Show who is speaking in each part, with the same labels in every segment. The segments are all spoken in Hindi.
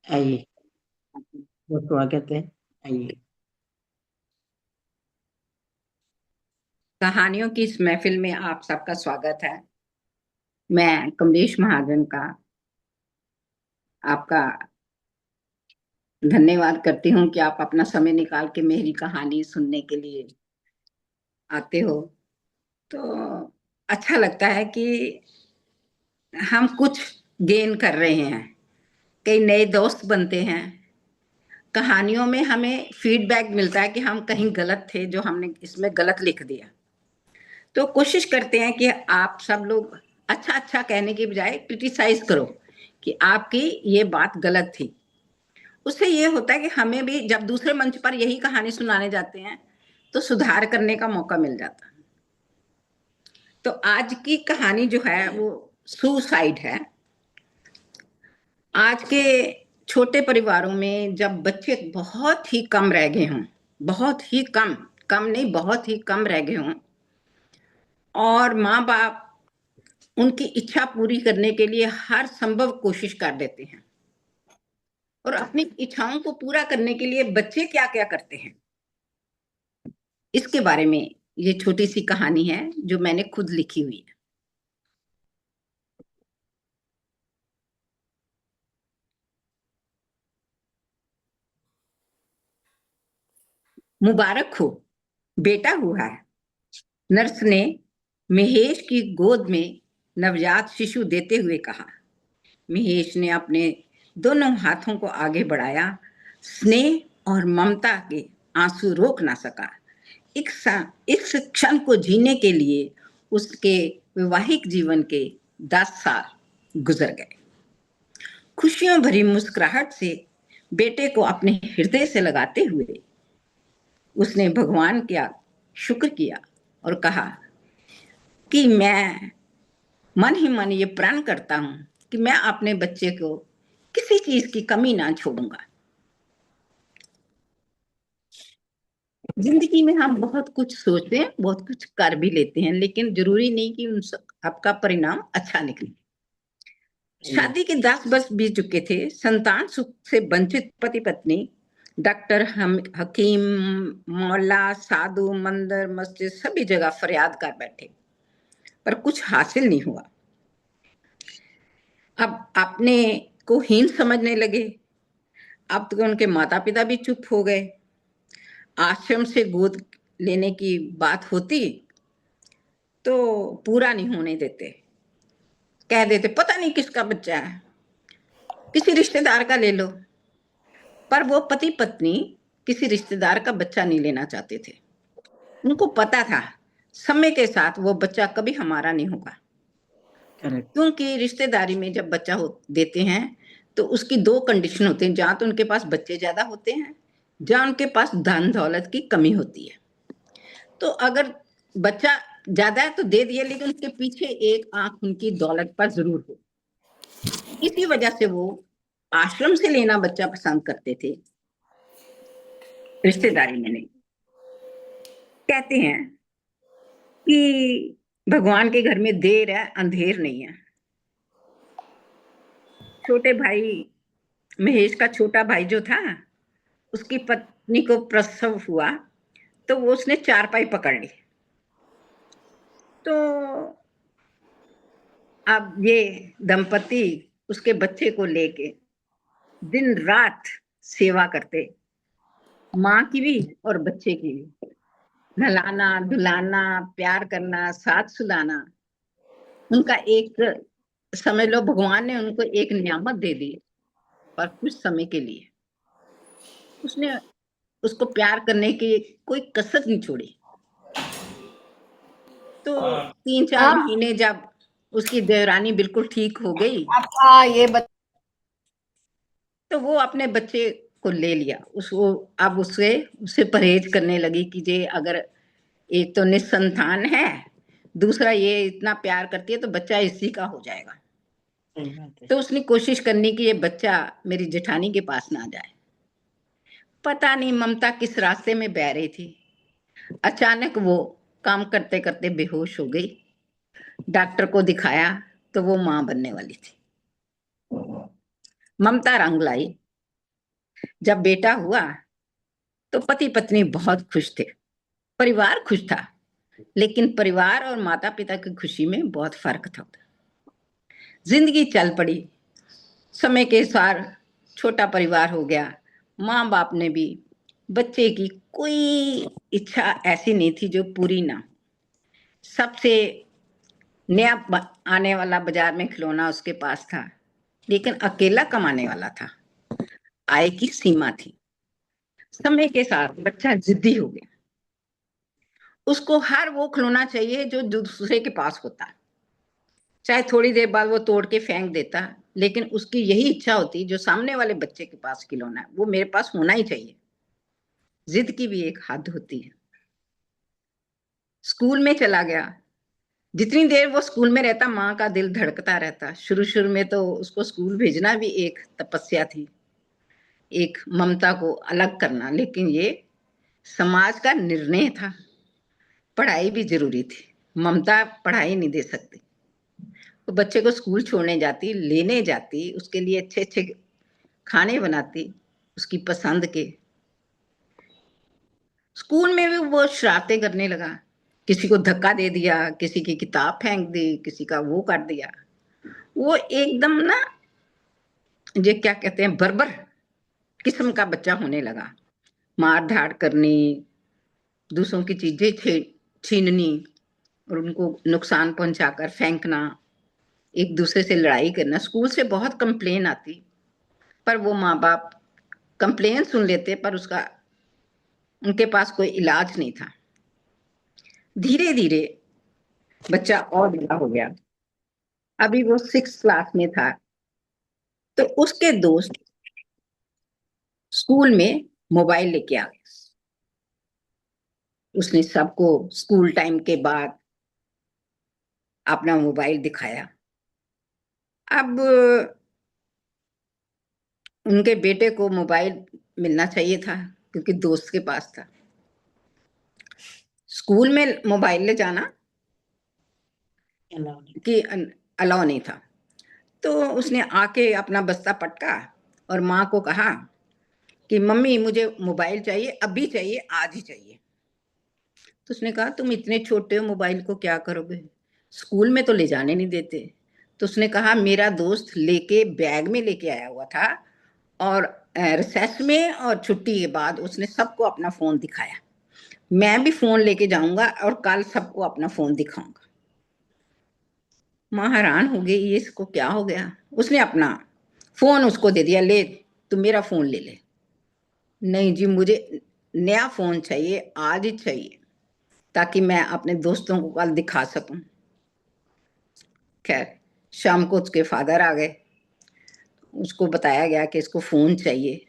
Speaker 1: आइए, बहुत स्वागत है। आइए।
Speaker 2: कहानियों की इस महफिल में आप सबका स्वागत है। मैं कमलेश महाजन का आपका धन्यवाद करती हूँ कि आप अपना समय निकाल के मेरी कहानी सुनने के लिए आते हो। तो अच्छा लगता है कि हम कुछ गेन कर रहे हैं, कई नए दोस्त बनते हैं। कहानियों में हमें फीडबैक मिलता है कि हम कहीं गलत थे, जो हमने इसमें गलत लिख दिया। तो कोशिश करते हैं कि आप सब लोग अच्छा अच्छा कहने की बजाय क्रिटिसाइज करो कि आपकी ये बात गलत थी। उससे ये होता है कि हमें भी जब दूसरे मंच पर यही कहानी सुनाने जाते हैं तो सुधार करने का मौका मिल जाता है। तो आज की कहानी जो है वो सुसाइड है। आज के छोटे परिवारों में जब बच्चे बहुत ही कम रह गए हों, बहुत ही कम, कम नहीं बहुत ही कम रह गए हों, और माँ बाप उनकी इच्छा पूरी करने के लिए हर संभव कोशिश कर देते हैं, और अपनी इच्छाओं को पूरा करने के लिए बच्चे क्या क्या करते हैं, इसके बारे में ये छोटी सी कहानी है जो मैंने खुद लिखी हुई है। मुबारक हो, बेटा हुआ है। नर्स ने महेश की गोद में नवजात शिशु देते हुए कहा। महेश ने अपने दोनों हाथों को आगे बढ़ाया। स्नेह और ममता के आंसू रोक ना सका। इस क्षण को जीने के लिए उसके वैवाहिक जीवन के 10 साल गुजर गए। खुशियों भरी मुस्कुराहट से बेटे को अपने हृदय से लगाते हुए उसने भगवान का शुक्र किया और कहा कि मैं मन ही मन ये प्रण करता हूं कि मैं अपने बच्चे को किसी चीज की कमी ना छोड़ूंगा। जिंदगी में हम बहुत कुछ सोचते हैं, बहुत कुछ कर भी लेते हैं, लेकिन जरूरी नहीं कि उन सब आपका परिणाम अच्छा निकले।
Speaker 1: आइए।
Speaker 2: शादी के 10 वर्ष बीत चुके थे। संतान सुख से वंचित पति पत्नी डॉक्टर, हम हकीम, मौला, साधु, मंदिर, मस्जिद सभी जगह फरियाद कर बैठे, पर कुछ हासिल नहीं हुआ। अब अपने को हीन समझने लगे। अब तो उनके माता पिता भी चुप हो गए। आश्रम से गोद लेने की बात होती तो पूरा नहीं होने देते, कह देते पता नहीं किसका बच्चा है, किसी रिश्तेदार का ले लो। पर वो पति पत्नी किसी रिश्तेदार का बच्चा नहीं लेना चाहते थे। उनको पता था समय के साथ वो बच्चा कभी हमारा नहीं होगा,
Speaker 1: करेक्ट।
Speaker 2: क्योंकि रिश्तेदारी में जब बच्चा देते हैं तो उसकी दो कंडीशन होते हैं, जहां तो उनके पास बच्चे ज्यादा होते हैं, जहां उनके पास धन दौलत की कमी होती है। तो अगर बच्चा ज्यादा है तो दे दिए, लेकिन उसके पीछे एक आंख उनकी दौलत पर जरूर हो। इसी वजह से वो आश्रम से लेना बच्चा पसंद करते थे, रिश्तेदारी में नहीं। कहते हैं कि भगवान के घर में देर है अंधेर नहीं है। छोटे भाई, महेश का छोटा भाई जो था, उसकी पत्नी को प्रसव हुआ तो वो उसने चारपाई पकड़ ली। तो अब ये दंपति उसके बच्चे को लेके दिन रात सेवा करते, माँ की भी और बच्चे की भी। नहलाना धुलाना, प्यार करना, साथ सुलाना, उनका एक, समझ लो भगवान ने उनको एक नियामत दे दी, पर कुछ समय के लिए उसने उसको प्यार करने की कोई कसर नहीं छोड़ी। तो 3-4 महीने जब उसकी देवरानी बिल्कुल ठीक हो गई
Speaker 1: अच्छा, ये
Speaker 2: तो वो अपने बच्चे को ले लिया। उसको अब उससे उससे परहेज करने लगी कि जे अगर एक तो निसंतान है, दूसरा ये इतना प्यार करती है तो बच्चा इसी का हो जाएगा।
Speaker 1: सही बात है।
Speaker 2: तो उसने कोशिश करनी कि ये बच्चा मेरी जेठानी के पास ना जाए। पता नहीं ममता किस रास्ते में बह रही थी, अचानक वो काम करते करते बेहोश हो गई। डॉक्टर को दिखाया तो वो मां बनने वाली थी। ममता रंग लाई। जब बेटा हुआ तो पति पत्नी बहुत खुश थे, परिवार खुश था, लेकिन परिवार और माता पिता की खुशी में बहुत फर्क था। जिंदगी चल पड़ी, समय के साथ छोटा परिवार हो गया। माँ बाप ने भी बच्चे की कोई इच्छा ऐसी नहीं थी जो पूरी ना हो। सबसे नया आने वाला बाजार में खिलौना उसके पास था, लेकिन अकेला कमाने वाला था। आय की सीमा थी। समय के साथ बच्चा जिद्दी हो गया। उसको हर वो खिलौना चाहिए जो दूसरे के पास होता, चाहे थोड़ी देर बाद वो तोड़ के फेंक देता, लेकिन उसकी यही इच्छा होती जो सामने वाले बच्चे के पास खिलौना है वो मेरे पास होना ही चाहिए। जिद की भी एक हद होती है। स्कूल में चला गया। जितनी देर वो स्कूल में रहता माँ का दिल धड़कता रहता। शुरू शुरू में तो उसको स्कूल भेजना भी एक तपस्या थी, एक ममता को अलग करना, लेकिन ये समाज का निर्णय था। पढ़ाई भी जरूरी थी, ममता पढ़ाई नहीं दे सकती। तो बच्चे को स्कूल छोड़ने जाती, लेने जाती, उसके लिए अच्छे अच्छे खाने बनाती उसकी पसंद के। स्कूल में भी वो शरारतें करने लगा, किसी को धक्का दे दिया, किसी की किताब फेंक दी, किसी का वो कर दिया। वो एकदम ना, ये क्या कहते हैं, बर्बर किस्म का बच्चा होने लगा। मार धाड़ करनी, दूसरों की चीजें छीननी और उनको नुकसान पहुंचाकर फेंकना, एक दूसरे से लड़ाई करना। स्कूल से बहुत कंप्लेन आती, पर वो माँ बाप कंप्लेन सुन लेते, पर उसका उनके पास कोई इलाज नहीं था। धीरे धीरे बच्चा और बड़ा हो गया। अभी वो 6th क्लास में था, तो उसके दोस्त स्कूल में मोबाइल लेके आ गए। उसने सबको स्कूल टाइम के बाद अपना मोबाइल दिखाया। अब उनके बेटे को मोबाइल मिलना चाहिए था, क्योंकि दोस्त के पास था। स्कूल में मोबाइल ले जाना कि अलाउ नहीं था। तो उसने आके अपना बस्ता पटका और माँ को कहा कि मम्मी मुझे मोबाइल चाहिए, अभी चाहिए, आज ही चाहिए। तो उसने कहा तुम इतने छोटे हो, मोबाइल को क्या करोगे, स्कूल में तो ले जाने नहीं देते। तो उसने कहा मेरा दोस्त लेके बैग में लेके आया हुआ था, और रिसेस में और छुट्टी के बाद उसने सबको अपना फोन दिखाया। मैं भी फोन लेके जाऊंगा और कल सबको अपना फोन दिखाऊंगा। माँ हैरान हो गई, ये इसको क्या हो गया। उसने अपना फोन उसको दे दिया, ले तू मेरा फोन ले ले। नहीं जी, मुझे नया फोन चाहिए, आज ही चाहिए, ताकि मैं अपने दोस्तों को कल दिखा सकूं। खैर, शाम को उसके फादर आ गए। उसको बताया गया कि इसको फोन चाहिए,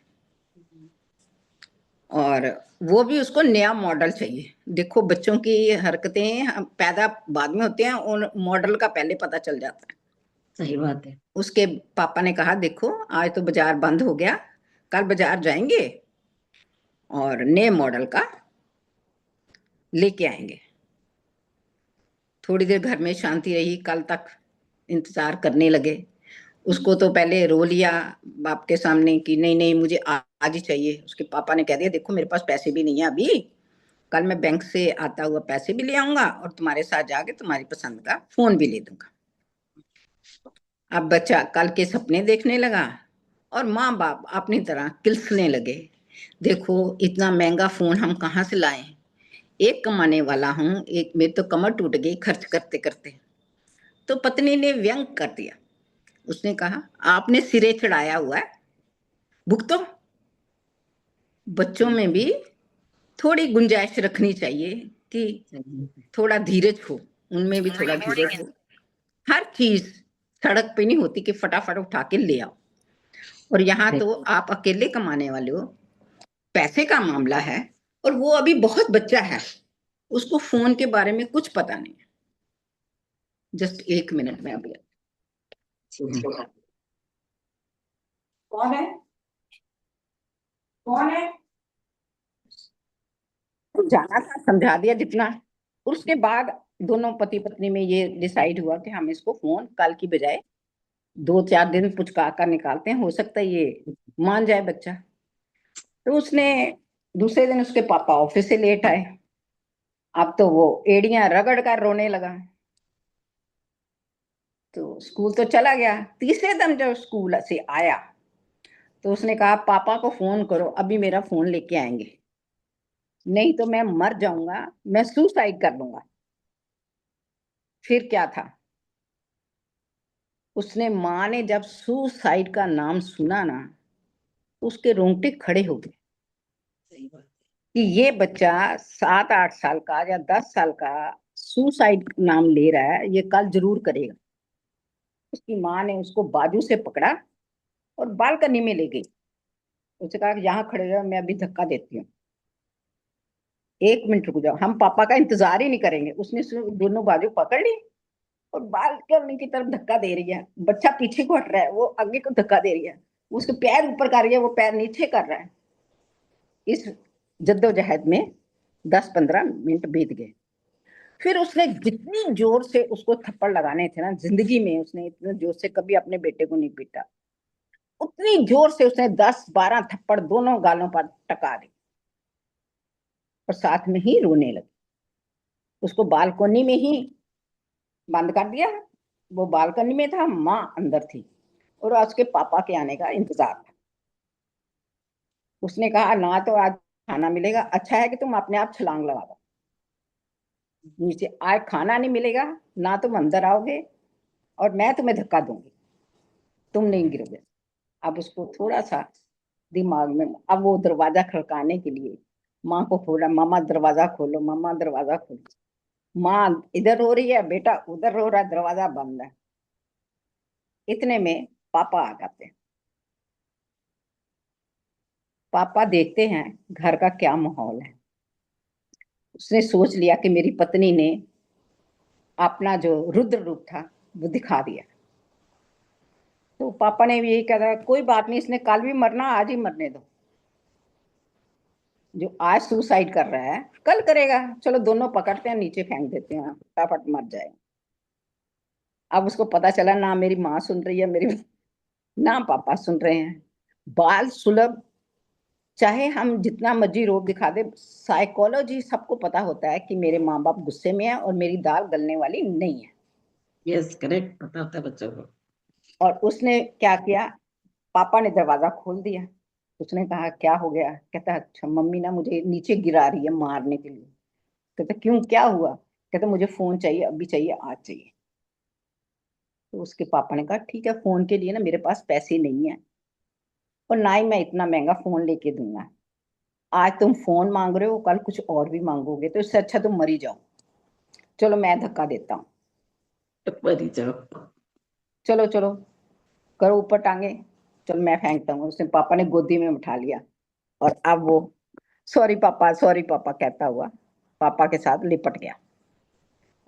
Speaker 2: और वो भी उसको नया मॉडल चाहिए। देखो बच्चों की हरकतें पैदा बाद में होते हैं और मॉडल का पहले पता चल जाता है।
Speaker 1: सही बात है।
Speaker 2: उसके पापा ने कहा देखो आज तो बाजार बंद हो गया, कल बाजार जाएंगे और नए मॉडल का लेके आएंगे। थोड़ी देर घर में शांति रही, कल तक इंतजार करने लगे। उसको तो पहले रो लिया बाप के सामने कि नहीं नहीं मुझे आज ही चाहिए। उसके पापा ने कह दिया देखो मेरे पास पैसे भी नहीं है अभी, कल मैं बैंक से आता हुआ पैसे भी ले आऊंगा और तुम्हारे साथ जाके तुम्हारी पसंद का फोन भी ले दूंगा। अब बच्चा कल के सपने देखने लगा और माँ बाप अपनी तरह किलसने लगे। देखो इतना महंगा फोन हम कहाँ से लाए, एक कमाने वाला हूं, एक मेरी तो कमर टूट गई खर्च करते करते। तो पत्नी ने व्यंग कर दिया। उसने कहा आपने सिरे चढ़ाया हुआ है, भुगतो। बच्चों में भी थोड़ी गुंजाइश रखनी चाहिए कि थोड़ा धीरज हो, उनमें भी थोड़ा धीरज हो। हर चीज सड़क पे नहीं होती कि फटाफट उठा के ले आओ। और यहाँ तो आप अकेले कमाने वाले हो, पैसे का मामला है, और वो अभी बहुत बच्चा है, उसको फोन के बारे में कुछ पता नहीं है। जस्ट 1 मिनट में अभी कौन है, कौन है, जाना था समझा दिया जितना। उसके बाद दोनों पति पत्नी में ये डिसाइड हुआ कि हम इसको फोन कल की बजाय 2-4 दिन पुचका कर निकालते हैं, हो सकता है ये मान जाए बच्चा। तो उसने दूसरे दिन उसके पापा ऑफिस से लेट आए। अब तो वो एड़ियां रगड़ कर रोने लगा। तो स्कूल तो चला गया। तीसरे दिन जब स्कूल से आया तो उसने कहा पापा को फोन करो, अभी मेरा फोन लेके आएंगे, नहीं तो मैं मर जाऊंगा, मैं सुसाइड कर लूंगा। फिर क्या था, उसने माँ ने जब सुसाइड का नाम सुना ना, उसके रोंगटे खड़े हो गए
Speaker 1: सही बात
Speaker 2: कि ये बच्चा 7-8 साल का या 10 साल का सुसाइड नाम ले रहा है, ये कल जरूर करेगा। उसकी माँ ने उसको बाजू से पकड़ा और बालकनी में ले गई। उसने कहा यहाँ खड़े रहो, मैं अभी धक्का देती हूँ, 1 मिनट रुक जाओ, हम पापा का इंतजार ही नहीं करेंगे। उसने दोनों बाजू पकड़ ली और बालकनी की तरफ धक्का दे रही है। बच्चा पीछे को हट रहा है, वो आगे को धक्का दे रही है। उसके पैर ऊपर कर रही है, वो पैर नीचे कर रहा है। इस जद्दोजहद में 10-15 मिनट बीत गए। फिर उसने जितनी जोर से उसको थप्पड़ लगाने थे ना, जिंदगी में उसने इतने जोर से कभी अपने बेटे को नहीं पीटा, उतनी जोर से उसने 10-12 थप्पड़ दोनों गालों पर टका दी और साथ में ही रोने लगी। उसको बालकोनी में ही बंद कर दिया। वो बालकनी में था, माँ अंदर थी और उसके पापा के आने का इंतजार था। उसने कहा ना तो आज खाना मिलेगा, अच्छा है कि तुम अपने आप छलांग लगा दो नीचे। आज खाना नहीं मिलेगा, ना तुम अंदर आओगे और मैं तुम्हें धक्का दूंगी, तुम नहीं गिरोगे। अब उसको थोड़ा सा दिमाग में, अब वो दरवाजा खड़काने के लिए माँ को बोला, मामा दरवाजा खोलो, मामा दरवाजा खोलो। माँ इधर रो रही है, बेटा उधर रो रहा है, दरवाजा बंद है। इतने में पापा आ जाते हैं। पापा देखते हैं घर का क्या माहौल है। उसने सोच लिया कि मेरी पत्नी ने अपना जो रुद्र रूप था वो दिखा दिया। तो पापा ने भी यही कहा, कोई बात नहीं, इसने कल भी मरना, आज ही मरने दो। जो आज सुसाइड कर रहा है कल करेगा, चलो दोनों पकड़ते हैं, नीचे फेंक देते हैं, फटाफट मर जाए। अब उसको पता चला ना मेरी माँ सुन रही है, मेरी ना पापा सुन रहे हैं। बाल सुलभ, चाहे हम जितना मर्जी रोग दिखा दे, साइकोलॉजी सबको पता होता है कि मेरे माँ बाप गुस्से में है और मेरी दाल गलने वाली नहीं है।
Speaker 1: यस करेक्ट, पता होता है बच्चों को।
Speaker 2: और उसने क्या किया, पापा ने दरवाजा खोल दिया। उसने कहा क्या हो गया, कहता अच्छा मम्मी ना मुझे नीचे गिरा रही है मारने के लिए। कहता क्यों, क्या हुआ, कहता मुझे फोन चाहिए, अभी चाहिए, आज चाहिए। तो उसके पापा ने कहा ठीक है, फोन के लिए ना मेरे पास पैसे नहीं है और ना ही मैं इतना महंगा फोन लेके दूंगा। आज तुम फोन मांग रहे हो, कल कुछ और भी मांगोगे, तो इससे अच्छा तुम मरी जाओ। चलो मैं धक्का देता हूँ,
Speaker 1: मरी जाओ।
Speaker 2: चलो चलो करो ऊपर टांगे, चलो मैं फेंकता हूँ। उसने पापा ने गोदी में उठा लिया और अब वो सॉरी पापा कहता हुआ पापा के साथ लिपट गया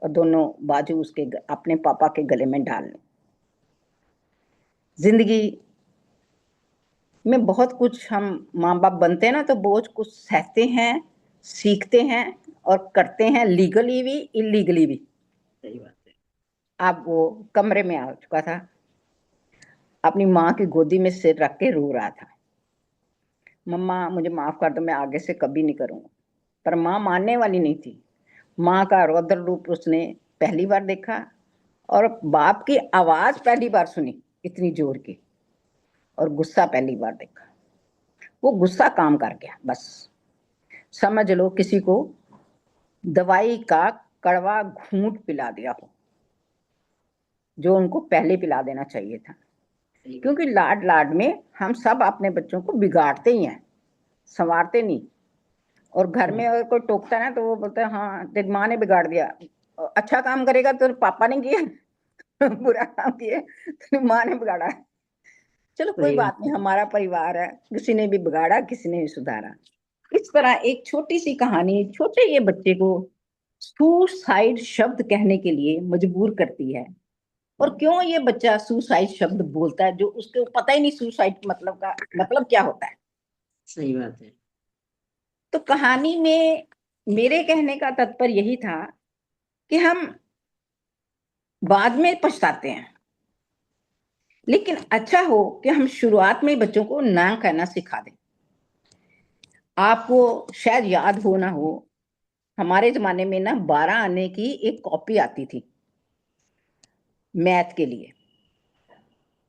Speaker 2: और दोनों बाजू उसके अपने पापा के गले में डाल ली। जिंदगी में बहुत कुछ हम माँ बाप बनते हैं ना, तो बहुत कुछ सहते हैं, सीखते हैं और करते हैं, लीगली भी इलीगली भी।
Speaker 1: सही बात है।
Speaker 2: अब वो कमरे में आ चुका था, अपनी माँ की गोदी में सिर रख के रो रहा था, मम्मा मुझे माफ कर दो, मैं आगे से कभी नहीं करूंगा। पर माँ मानने वाली नहीं थी। माँ का रौद्र रूप उसने पहली बार देखा और बाप की आवाज पहली बार सुनी इतनी जोर की, और गुस्सा पहली बार देखा। वो गुस्सा काम कर गया बस। समझ लो किसी को दवाई का कड़वा घूंट पिला दिया हो, जो उनको पहले पिला देना चाहिए था।
Speaker 1: सही बात।
Speaker 2: क्योंकि लाड लाड में हम सब अपने बच्चों को बिगाड़ते ही हैं, संवारते नहीं। और घर में अगर कोई टोकता है ना, तो वो बोलते हैं हाँ तेरी माँ ने बिगाड़ दिया। अच्छा काम करेगा तो पापा ने किया, बुरा काम किया तो माँ ने बिगाड़ा। चलो कोई
Speaker 1: सही
Speaker 2: बात
Speaker 1: बात
Speaker 2: नहीं,
Speaker 1: है।
Speaker 2: हमारा परिवार है, किसी ने भी बिगाड़ा, किसी ने भी सुधारा। इस तरह एक छोटी सी कहानी छोटे ये बच्चे को सुसाइड शब्द कहने के लिए मजबूर करती है। और क्यों ये बच्चा सुसाइड शब्द बोलता है, जो उसको पता ही नहीं सुसाइड मतलब का मतलब क्या होता है।
Speaker 1: सही बात है।
Speaker 2: तो कहानी में मेरे कहने का तात्पर्य यही था कि हम बाद में पछताते हैं, लेकिन अच्छा हो कि हम शुरुआत में बच्चों को ना कहना सिखा दें। आपको शायद याद हो ना हो, हमारे जमाने में ना 12 आने की एक कॉपी आती थी मैथ के लिए।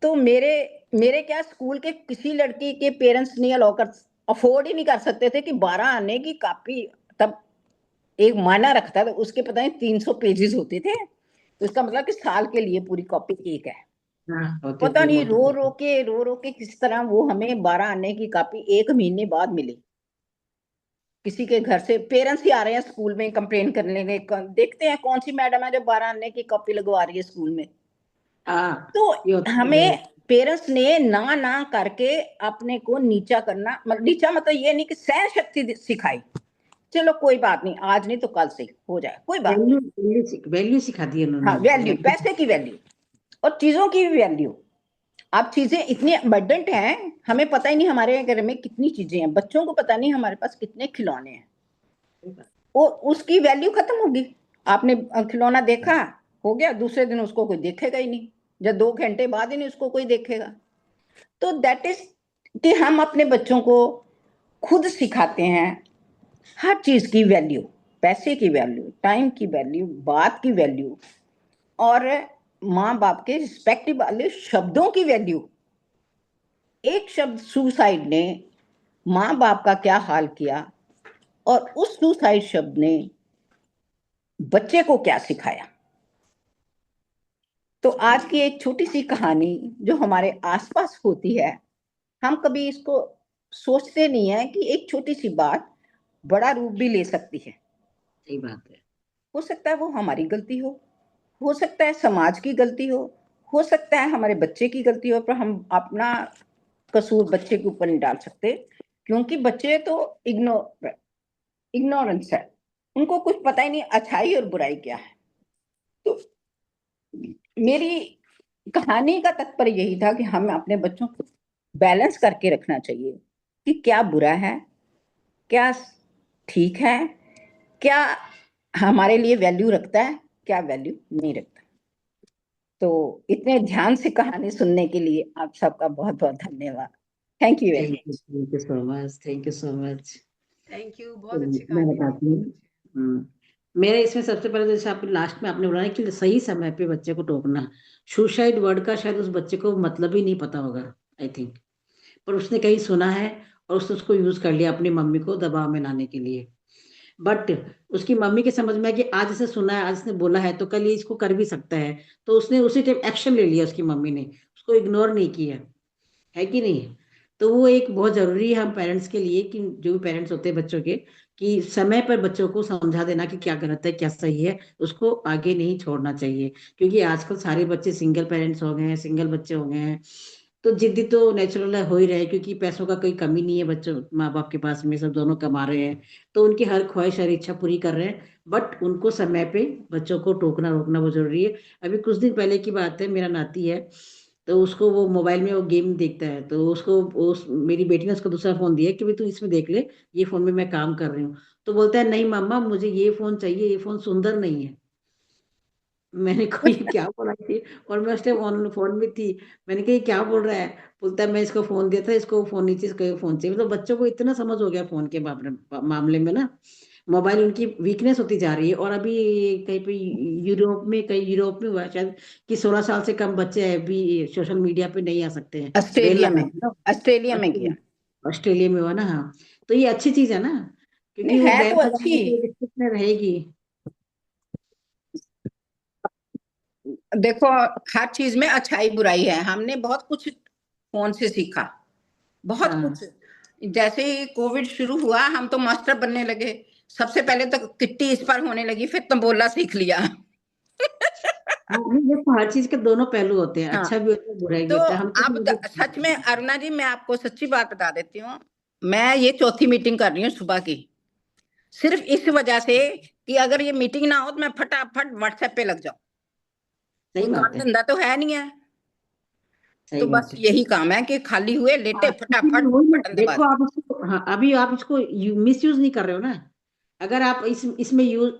Speaker 2: तो मेरे मेरे क्या स्कूल के किसी लड़की के पेरेंट्स नहीं अलाउ कर, अफोर्ड ही नहीं कर सकते थे कि 12 आने की कॉपी, तब एक मायना रखता था, उसके पता नहीं 300 पेजेस होते थे, तो इसका मतलब कि साल के लिए पूरी कॉपी एक है।
Speaker 1: हाँ होते
Speaker 2: पता
Speaker 1: थे
Speaker 2: नहीं
Speaker 1: वो तो।
Speaker 2: रो रो के किस तरह वो हमें 12 आने की कॉपी 1 महीने बाद मिली। किसी के घर से पेरेंट्स ही आ रहे हैं स्कूल में कंप्लेन करने के, देखते हैं कौन सी मैडम है जो 12 आने की कॉपी लगवा रही है स्कूल में।
Speaker 1: हाँ
Speaker 2: तो
Speaker 1: ये होता
Speaker 2: हमें
Speaker 1: है।
Speaker 2: पेरेंट्स ने ना ना करके अपने को नीचा करना, नीचा मतलब ये नहीं कि सहन शक्ति सिखाई, चलो कोई बात नहीं, आज नहीं तो कल से हो जाए, कोई बात नहीं।
Speaker 1: वैल्यू सिखा दी उन्होंने
Speaker 2: हाँ,
Speaker 1: हमको,
Speaker 2: वैल्यू,
Speaker 1: वैल्यू।
Speaker 2: पैसे की वैल्यू और चीजों की भी वैल्यू। अब चीजें इतनी अबंडेंट हैं, हमें पता ही नहीं हमारे घर में कितनी चीजें हैं, बच्चों को पता नहीं हमारे पास कितने खिलौने हैं, वो उसकी वैल्यू खत्म होगी। आपने खिलौना देखा, हो गया, दूसरे दिन उसको कोई देखेगा ही नहीं, या 2 घंटे बाद ही नहीं उसको कोई देखेगा। तो दैट इज कि हम अपने बच्चों को खुद सिखाते हैं हर चीज की वैल्यू, पैसे की वैल्यू, टाइम की वैल्यू, बात की वैल्यू, और माँ बाप के रिस्पेक्टिव वाले शब्दों की वैल्यू। एक शब्द सुसाइड ने माँ बाप का क्या हाल किया, और उस सुसाइड शब्द ने बच्चे को क्या सिखाया। तो आज की एक छोटी सी कहानी जो हमारे आसपास होती है, हम कभी इसको सोचते नहीं है कि एक छोटी सी बात बड़ा रूप भी ले सकती है।
Speaker 1: सही बात है।
Speaker 2: हो सकता है वो हमारी गलती हो सकता है समाज की गलती हो सकता है हमारे बच्चे की गलती हो, पर हम अपना कसूर बच्चे के ऊपर नहीं डाल सकते, क्योंकि बच्चे तो इग्नोरेंस है, उनको कुछ पता ही नहीं अच्छाई और बुराई क्या है। तो मेरी कहानी का तात्पर्य यही था कि हमें अपने बच्चों को बैलेंस करके रखना चाहिए कि क्या बुरा है, क्या ठीक है, क्या हमारे लिए वैल्यू रखता है, क्या वैल्यू नहीं रखता। तो इतने ध्यान से कहानी सुनने के लिए आप सबका बहुत बहुत धन्यवाद। Thank you very much.
Speaker 1: Thank you so much, thank you so much.
Speaker 3: Thank you, बहुत अच्छी
Speaker 1: मैं
Speaker 3: कहानी थी,
Speaker 1: बताती
Speaker 3: बहुत
Speaker 1: हूँ।
Speaker 3: अच्छी।
Speaker 1: मेरे इसमें सबसे पहले, जैसे आपने लास्ट में आपने बोला है कि सही समय पे बच्चे को टोकना, सुसाइड वर्ड का शायद उस बच्चे को मतलब ही नहीं पता होगा, आई थिंक, पर उसने कहीं सुना है और उसने उसको यूज कर लिया अपनी मम्मी को दबाव में लाने के लिए। बट उसकी मम्मी के समझ में है कि आज इसे सुना है, आज इसने बोला है, तो कल ये इसको कर भी सकता है, तो उसने उसी टाइम एक्शन ले लिया, उसकी मम्मी ने उसको इग्नोर नहीं किया, है कि नहीं। तो वो एक बहुत जरूरी है हम पेरेंट्स के लिए, कि जो भी पेरेंट्स होते हैं बच्चों के, कि समय पर बच्चों को समझा देना कि क्या गलत है क्या सही है, उसको आगे नहीं छोड़ना चाहिए। क्योंकि आजकल सारे बच्चे सिंगल पेरेंट्स हो गए हैं, सिंगल बच्चे हो गए हैं, तो जिद्दी तो नेचुरल हो ही रहे हैं, क्योंकि पैसों का कोई कमी नहीं है बच्चों माँ बाप के पास में, सब दोनों कमा रहे हैं, तो उनकी हर ख्वाहिश हर इच्छा पूरी कर रहे हैं। बट उनको समय पे बच्चों को टोकना रोकना बहुत जरूरी है। अभी कुछ दिन पहले की बात है, मेरा नाती है, तो उसको वो मोबाइल में वो गेम देखता है, तो उसको मेरी बेटी ने उसको दूसरा फोन दिया कि भाई तू इसमें देख ले, ये फोन में मैं काम कर रही हूँ। तो बोलता है नहीं मम्मा मुझे ये फोन चाहिए, ये फोन सुंदर नहीं है। मैंने कहा ये क्या बोला थी, और मैं उस टाइम ऑन फोन में थी। मैंने कहा ये क्या बोल रहा है। बोलता है मैं इसको फोन दिया था, इसको फोन नीचे, इसको फोन चाहिए। मतलब बच्चों को इतना समझ हो गया फोन के मामले में ना, मोबाइल उनकी वीकनेस होती जा रही है। और अभी कहीं पे यूरोप में हुआ है शायद, कि 16 साल से कम बच्चे अभी सोशल मीडिया पे नहीं आ सकते हैं, बेल
Speaker 2: ऑस्ट्रेलिया
Speaker 1: लगा
Speaker 2: में,
Speaker 1: दी ना।
Speaker 2: ऑस्ट्रेलिया में गया।
Speaker 1: ऑस्ट्रेलिया में हुआ ना, हाँ। तो ये अच्छी चीज है ना,
Speaker 2: नहीं
Speaker 1: क्योंकि वो
Speaker 2: है
Speaker 1: बैन
Speaker 2: तो
Speaker 1: लगाने
Speaker 2: अच्छी।
Speaker 1: से रिस्ट्रिक्शन रहेगी।
Speaker 2: देखो, हर चीज में अच्छाई बुराई है, हमने बहुत कुछ फोन से सीखा, बहुत
Speaker 1: हाँ
Speaker 2: कुछ। जैसे ही कोविड शुरू हुआ हम तो मास्टर बनने लगे, सबसे पहले तो किट्टी इस पर होने लगी, फिर तो बोलना सीख लिया।
Speaker 1: हाँ, नहीं देखो हर चीज के दोनों पहलू होते हैं,
Speaker 2: हाँ,
Speaker 1: अच्छा भी होता है बुरा भी
Speaker 2: तो
Speaker 1: होता है, हमको
Speaker 2: अब सच में अरुणा जी, मैं आपको सच्ची बात बता देती हूँ, मैं ये चौथी मीटिंग कर रही हूँ सुबह की, सिर्फ इस वजह से कि अगर ये मीटिंग ना हो तो मैं फटाफट व्हाट्सएप पे लग जाऊं,
Speaker 1: सही
Speaker 2: कोई काम
Speaker 1: बात है।
Speaker 2: धंधा तो है नहीं है। तो
Speaker 1: सही
Speaker 2: बस
Speaker 1: बात है।
Speaker 2: यही काम है कि खाली हुए लेटे
Speaker 1: हाँ, इसीलिए
Speaker 2: फटाफट
Speaker 1: वही ना,
Speaker 2: बटन दबा
Speaker 1: देखो
Speaker 2: दे।
Speaker 1: आप उसको, हाँ अभी आप इसको मिस यूज नहीं कर रहे हो ना। अगर आप इसमें यूज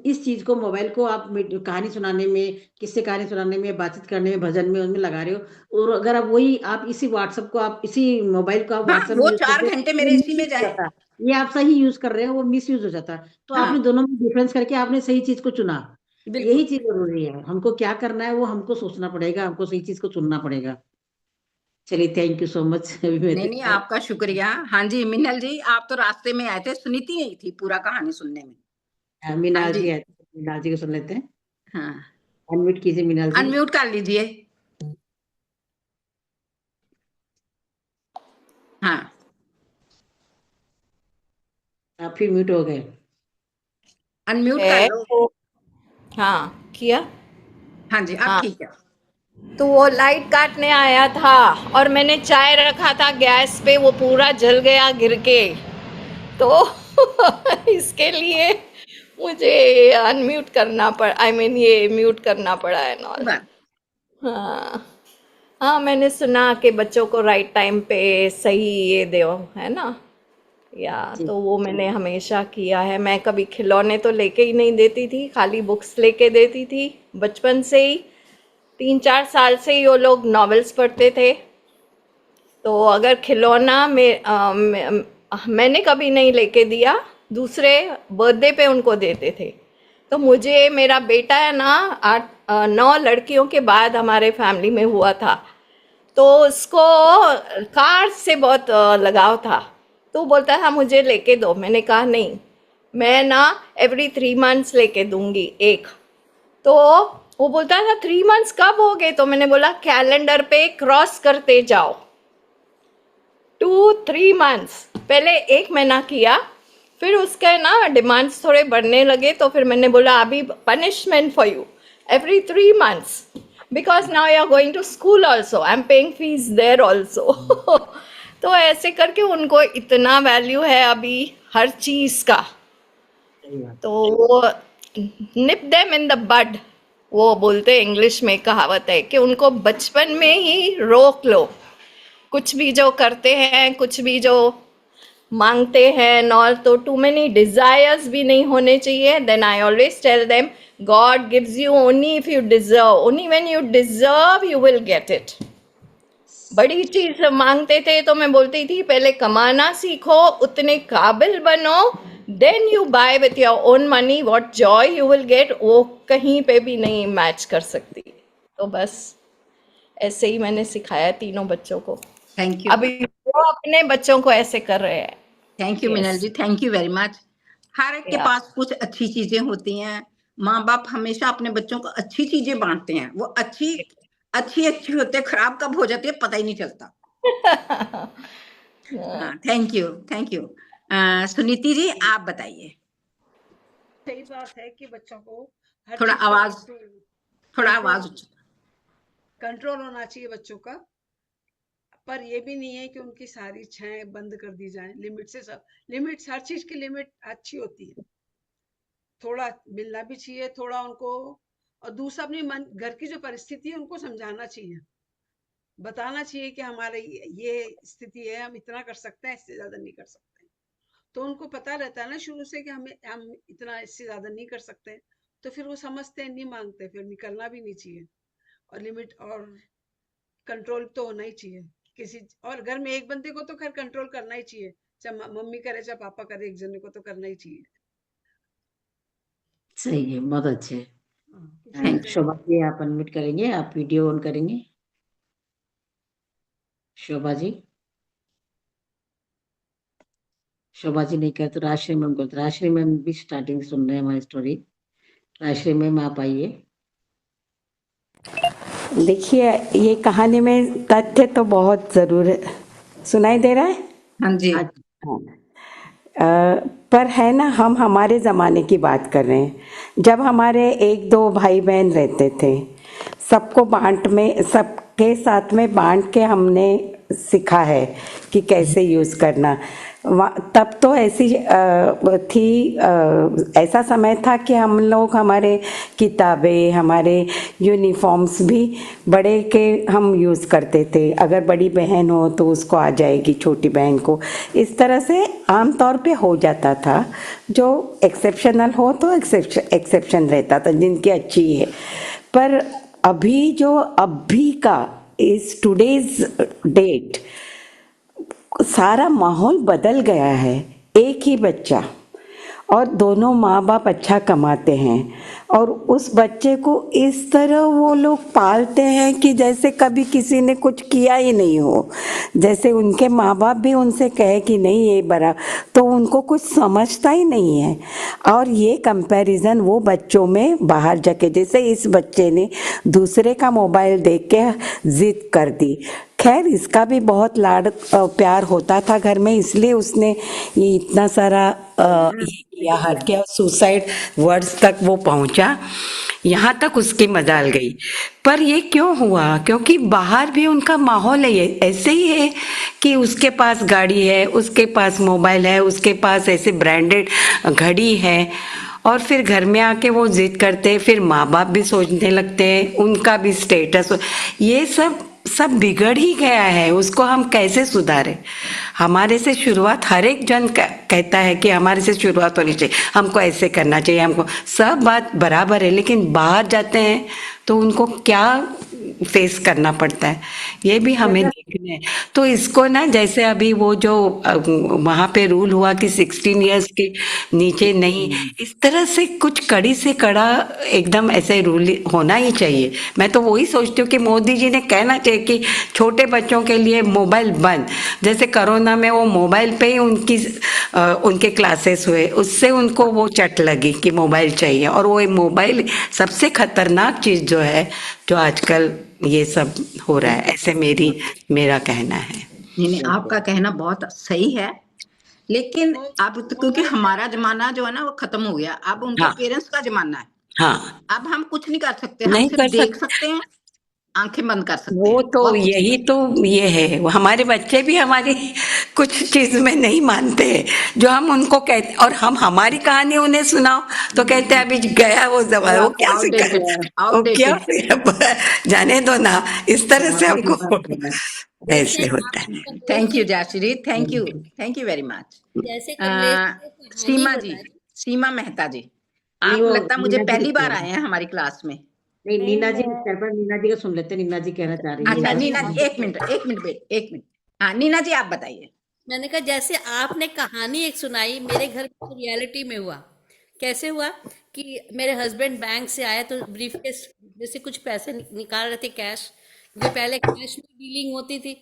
Speaker 1: इस चीज को, मोबाइल को आप कहानी सुनाने में, किससे कहानी सुनाने में, बातचीत करने में, भजन में, उनमें लगा रहे हो, और अगर आप वही आप इसी व्हाट्सएप को, आप इसी मोबाइल को आप
Speaker 2: हाँ,
Speaker 1: व्हाट्सएप में
Speaker 2: वो
Speaker 1: यूज
Speaker 2: 4
Speaker 1: करते हो,
Speaker 2: घंटे
Speaker 1: वो
Speaker 2: मेरे इसी में
Speaker 1: मिसयूज हो
Speaker 2: जाए।
Speaker 1: जाता है। ये आप सही यूज कर रहे हो, वो मिस यूज हो जाता है। तो
Speaker 2: हाँ।
Speaker 1: आपने दोनों में डिफरेंस करके आपने सही चीज को चुना।
Speaker 2: बिल्कुल।
Speaker 1: यही चीज जरूरी है, हमको क्या करना है वो हमको सोचना पड़ेगा, हमको सही चीज को चुनना पड़ेगा। चलिए, थैंक यू सो मच। अभी मैं
Speaker 2: नहीं नहीं, आपका शुक्रिया। हाँ जी मिन्नल जी, आप तो रास्ते में आए थे, सुनीति नहीं थी पूरा कहानी सुनने में। हाँ
Speaker 1: मीनाल
Speaker 2: जी।
Speaker 1: जी आए थे, मीनाल जी को सुन लेते हैं।
Speaker 2: हाँ,
Speaker 1: अनम्यूट कीजिए मीनाल जी।
Speaker 2: अनम्यूट कर लीजिए। हाँ।
Speaker 1: आप फिर म्यूट हो गए।
Speaker 2: अनम्यूट कर
Speaker 4: है
Speaker 2: लो।
Speaker 4: तो हाँ किया।
Speaker 2: हाँ जी, अब
Speaker 4: हाँ,
Speaker 2: ठीक है।
Speaker 4: तो वो लाइट काटने आया था और मैंने चाय रखा था गैस पे, वो पूरा जल गया गिर के। तो इसके लिए मुझे अनम्यूट करना पड़ा, आई मीन ये म्यूट करना पड़ा है
Speaker 2: कोई
Speaker 4: नॉल।
Speaker 2: बात।
Speaker 4: हाँ हाँ, मैंने सुना कि बच्चों को राइट टाइम पे सही ये दो, है ना। या
Speaker 1: जी।
Speaker 4: तो वो मैंने हमेशा किया है। मैं कभी खिलौने तो लेके ही नहीं देती थी, खाली बुक्स लेके देती थी बचपन से ही। 3-4 साल से ही वो लोग नॉवेल्स पढ़ते थे। तो अगर खिलौना मैंने कभी नहीं लेके दिया, दूसरे बर्थडे पे उनको देते थे। तो मुझे, मेरा बेटा है ना, 9 लड़कियों के बाद हमारे फैमिली में हुआ था, तो उसको कार से बहुत लगाव था। तो वो बोलता था मुझे लेके दो। मैंने कहा नहीं, मैं ना एवरी 3 मंथ्स लेके दूंगी एक। तो वो बोलता था 3 मंथ्स कब हो गए? तो मैंने बोला कैलेंडर पे क्रॉस करते जाओ, 2-3 मंथ्स। पहले 1 महीना किया, फिर उसके ना डिमांड्स थोड़े बढ़ने लगे, तो फिर मैंने बोला अभी punishment for you every 3 months, because now you are going to school also, I am paying fees there also. तो ऐसे करके उनको इतना वैल्यू है अभी हर चीज़ का।
Speaker 1: सही बात।
Speaker 4: तो वो निप देम इन द बड, वो बोलते हैं इंग्लिश में, कहावत है कि उनको बचपन में ही रोक लो। कुछ भी जो करते हैं, कुछ भी जो मांगते हैं और तो टू मेनी डिजायर्स भी नहीं होने चाहिए। Then I always tell them God gives you only if you deserve, only when you deserve you will get it. बड़ी चीज मांगते थे तो मैं बोलती थी पहले कमाना सीखो, उतने काबिल बनो, then you buy with your own money, what joy you will get वो कहीं पे भी नहीं मैच कर सकती। तो बस ऐसे ही मैंने सिखाया तीनों बच्चों को।
Speaker 2: Thank you.
Speaker 4: अभी वो अपने बच्चों को ऐसे कर रहे हैं।
Speaker 2: थैंक यू मिनल
Speaker 4: यस,
Speaker 2: जी, थैंक यू वेरी मच। हर एक के
Speaker 4: या
Speaker 2: पास कुछ अच्छी चीजें होती हैं। माँ बाप हमेशा अपने बच्चों को अच्छी चीजें बांटते हैं, वो अच्छी अच्छी अच्छी होते हैं, खराब कब हो जाती है पता ही नहीं चलता। हाँ, thank you thank you. Suniti ji आप बताइए।
Speaker 3: सही बात है कि बच्चों को हर
Speaker 2: थोड़ा
Speaker 3: चीज पे
Speaker 2: आवाज, थोड़ा आवाज
Speaker 3: कंट्रोल होना चाहिए बच्चों का। पर ये भी नहीं है कि उनकी सारी इच्छाएं बंद कर दी जाएं। लिमिट से सब, लिमिट्स, हर चीज की लिमिट अच्छी होती है। थोड़ा मिलना भी चाहिए, थोड़ा उनको। और दूसरा, अपनी मन घर की जो परिस्थिति है उनको समझाना चाहिए, बताना चाहिए कि हमारे ये स्थिति है, हम इतना कर सकते हैं, इससे ज्यादा नहीं कर सकते। तो उनको पता रहता है ना शुरू से कि हम इतना, इससे ज्यादा नहीं कर सकते। तो फिर वो समझते हैं, नहीं मांगते, फिर निकलना भी नहीं चाहिए। और लिमिट और कंट्रोल तो होना ही चाहिए किसी। और घर में एक बंदे को तो खैर कंट्रोल करना ही चाहिए, चाहे मम्मी करे चाहे पापा करे, एक जने को तो करना ही चाहिए।
Speaker 1: सही है, बहुत अच्छे।
Speaker 2: Thank you.
Speaker 1: शोभा जी आप अनम्यूट करेंगे, आप वीडियो ऑन करेंगे। शोभा जी, शोभा जी नहीं करे तो राजश्री मैम को, राजश्री मैम भी स्टार्टिंग सुन रहे हैं हमारी स्टोरी। राजश्री मैम आप आइए।
Speaker 5: देखिए, ये कहानी में तथ्य तो बहुत ज़रूर है। सुनाई दे रहा है?
Speaker 2: हाँ जी।
Speaker 1: आज
Speaker 5: हाँ। पर है ना, हम हमारे ज़माने की बात कर रहे हैं जब हमारे 1-2 भाई बहन रहते थे। सबको सबके साथ में बांट के हमने सीखा है कि कैसे यूज़ करना। तब तो ऐसी ऐसा समय था कि हम लोग हमारे किताबें, हमारे यूनिफॉर्म्स भी बड़े के हम यूज़ करते थे। अगर बड़ी बहन हो तो उसको आ जाएगी छोटी बहन को, इस तरह से आम तौर पे हो जाता था। जो एक्सेप्शनल हो तो एक्सेप्शन रहता था, जिनकी अच्छी है। पर अभी का इस टुडेज डेट सारा माहौल बदल गया है। एक ही बच्चा और दोनों माँ बाप अच्छा कमाते हैं और उस बच्चे को इस तरह वो लोग पालते हैं कि जैसे कभी किसी ने कुछ किया ही नहीं हो, जैसे उनके माँ बाप भी उनसे कहे कि नहीं ये बड़ा, तो उनको कुछ समझता ही नहीं है। और ये कंपैरिजन वो बच्चों में बाहर जाके, जैसे इस बच्चे ने दूसरे का मोबाइल देख के जिद कर दी। खैर इसका भी बहुत लाड प्यार होता था घर में, इसलिए उसने ये इतना सारा ये किया, हट किया, सुसाइड वर्ड्स तक वो पहुंचा, यहाँ तक उसकी मजाल गई। पर ये क्यों हुआ? क्योंकि बाहर भी उनका माहौल है ऐसे ही है कि उसके पास गाड़ी है, उसके पास मोबाइल है, उसके पास ऐसे ब्रांडेड घड़ी है, और फिर घर में आके वो जिद करते हैं, फिर माँ बाप भी सोचने लगते हैं, उनका भी स्टेटस, ये सब सब बिगड़ ही गया है। उसको हम कैसे सुधारें? हमारे से शुरुआत, हर एक जन कहता है कि हमारे से शुरुआत होनी चाहिए, हमको ऐसे करना चाहिए, हमको, सब बात बराबर है, लेकिन बाहर जाते हैं तो उनको क्या फेस करना पड़ता है ये भी हमें देखना है। तो इसको ना, जैसे अभी वो जो वहां पे रूल हुआ कि 16 इयर्स के नीचे नहीं, इस तरह से कुछ कड़ी से कड़ा एकदम ऐसे रूल होना ही चाहिए। मैं तो वही सोचती हूँ कि मोदी जी ने कहना चाहिए कि छोटे बच्चों के लिए मोबाइल बंद, जैसे कोरोना में वो मोबाइल पे ही उनके क्लासेस हुए, उससे उनको वो चट लगी कि मोबाइल चाहिए, और वो मोबाइल सबसे खतरनाक चीज जो है जो आजकल ये सब हो रहा है, ऐसे मेरा कहना है।
Speaker 2: नहीं, आपका कहना बहुत सही है, लेकिन अब तो क्योंकि हमारा जमाना जो है ना वो खत्म हो गया, अब उनके
Speaker 5: हाँ।
Speaker 2: पेरेंट्स का जमाना है।
Speaker 5: हाँ,
Speaker 2: अब हम कुछ नहीं कर सकते, हम
Speaker 5: नहीं
Speaker 2: सिर्फ
Speaker 5: कर
Speaker 2: देख
Speaker 5: सकते।
Speaker 2: सकते हैं, आंखें बंद कर सकते
Speaker 5: वो
Speaker 2: हैं,
Speaker 5: तो
Speaker 2: और कुछ
Speaker 5: यही
Speaker 2: नहीं।
Speaker 5: तो ये है, वो हमारे बच्चे भी हमारी कुछ चीज में नहीं मानते हैं, जो हम उनको कहते, और हम हमारी कहानी उन्हें सुनाओ तो कहते हैं अभी गया वो जमाना, वो क्या
Speaker 2: आउटडेटेड है,
Speaker 5: सिखा, वो क्या
Speaker 2: आउटडेटेड।
Speaker 5: फिर जाने दो ना, इस तरह से हमको
Speaker 6: जैसे
Speaker 5: ऐसे होता है।
Speaker 6: आपको
Speaker 2: थैंक यू
Speaker 6: दोस्त
Speaker 2: जाश्री, थैंक यू वेरी मच।
Speaker 6: जैसे कमलेश ने कहानी
Speaker 2: सीमा जी,
Speaker 6: बताई।
Speaker 2: सीमा मेहता जी,
Speaker 1: नहीं,
Speaker 2: आप
Speaker 1: वो
Speaker 2: लगता मुझे
Speaker 1: नीना जी
Speaker 2: पहली
Speaker 1: कुछ कह
Speaker 2: बार
Speaker 1: रही
Speaker 2: आए
Speaker 1: है।
Speaker 2: हैं हमारी क्लास में।
Speaker 1: नहीं,
Speaker 6: नहीं
Speaker 1: नीना जी
Speaker 6: मैं
Speaker 1: पहले नीना जी का सुन लेते हैं, नीना जी कहना चाह रही है।
Speaker 2: अच्छा
Speaker 6: नीना जी
Speaker 2: नीना,
Speaker 6: हाँ
Speaker 2: एक मिनट वेट, एक मिनट। हाँ नीना जी आप बताइए।
Speaker 6: मैंने कहा जैसे आपने कहानी एक सुनाई, मेरे घर में रियलिटी में हुआ। कैसे हुआ कि मेरे हस्बैंड बैंक से आए तो ब्रीफकेस जैसे कुछ पैसे निकाल रहे थे कैश, जो पहले कैश में डीलिंग होती थी।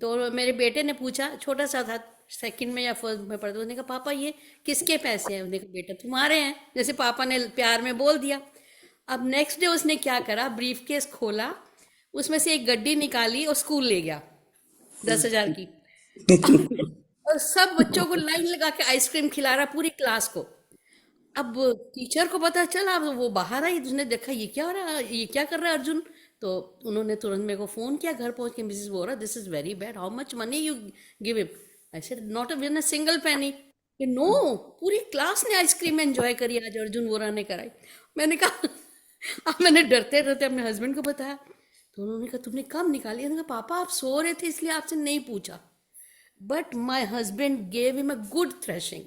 Speaker 6: तो मेरे बेटे ने पूछा, छोटा सा था, सेकंड में या फर्स्ट में पढ़ता, उसने कहा पापा ये किसके पैसे हैं? उसने कहा बेटा तुम्हारे हैं, जैसे पापा ने प्यार में बोल दिया। अब नेक्स्ट डे उसने क्या करा, ब्रीफकेस खोला, उसमें से एक गड्डी निकाली और स्कूल ले गया 10,000 की। और सब बच्चों को लाइन लगा के आइसक्रीम खिला रहा, पूरी क्लास को। अब टीचर को पता चला, अब वो बाहर आई, उसने देखा ये क्या हो रहा है, ये क्या कर रहा है अर्जुन। तो उन्होंने तुरंत मेरे को फोन किया घर पहुंच के, Mrs Vora this is very bad, how much money you give him? I said not a single penny. No, पूरी क्लास ने आइसक्रीम एंजॉय करी आज, अर्जुन वोरा ने कराई। मैंने कहा अब मैंने डरते डरते अपने हस्बैंड को बताया, तो उन्होंने कहा तुमने कब निकाली? मैंने कहा पापा आप सो रहे थे इसलिए आपसे नहीं पूछा। But my husband gave him a good threshing,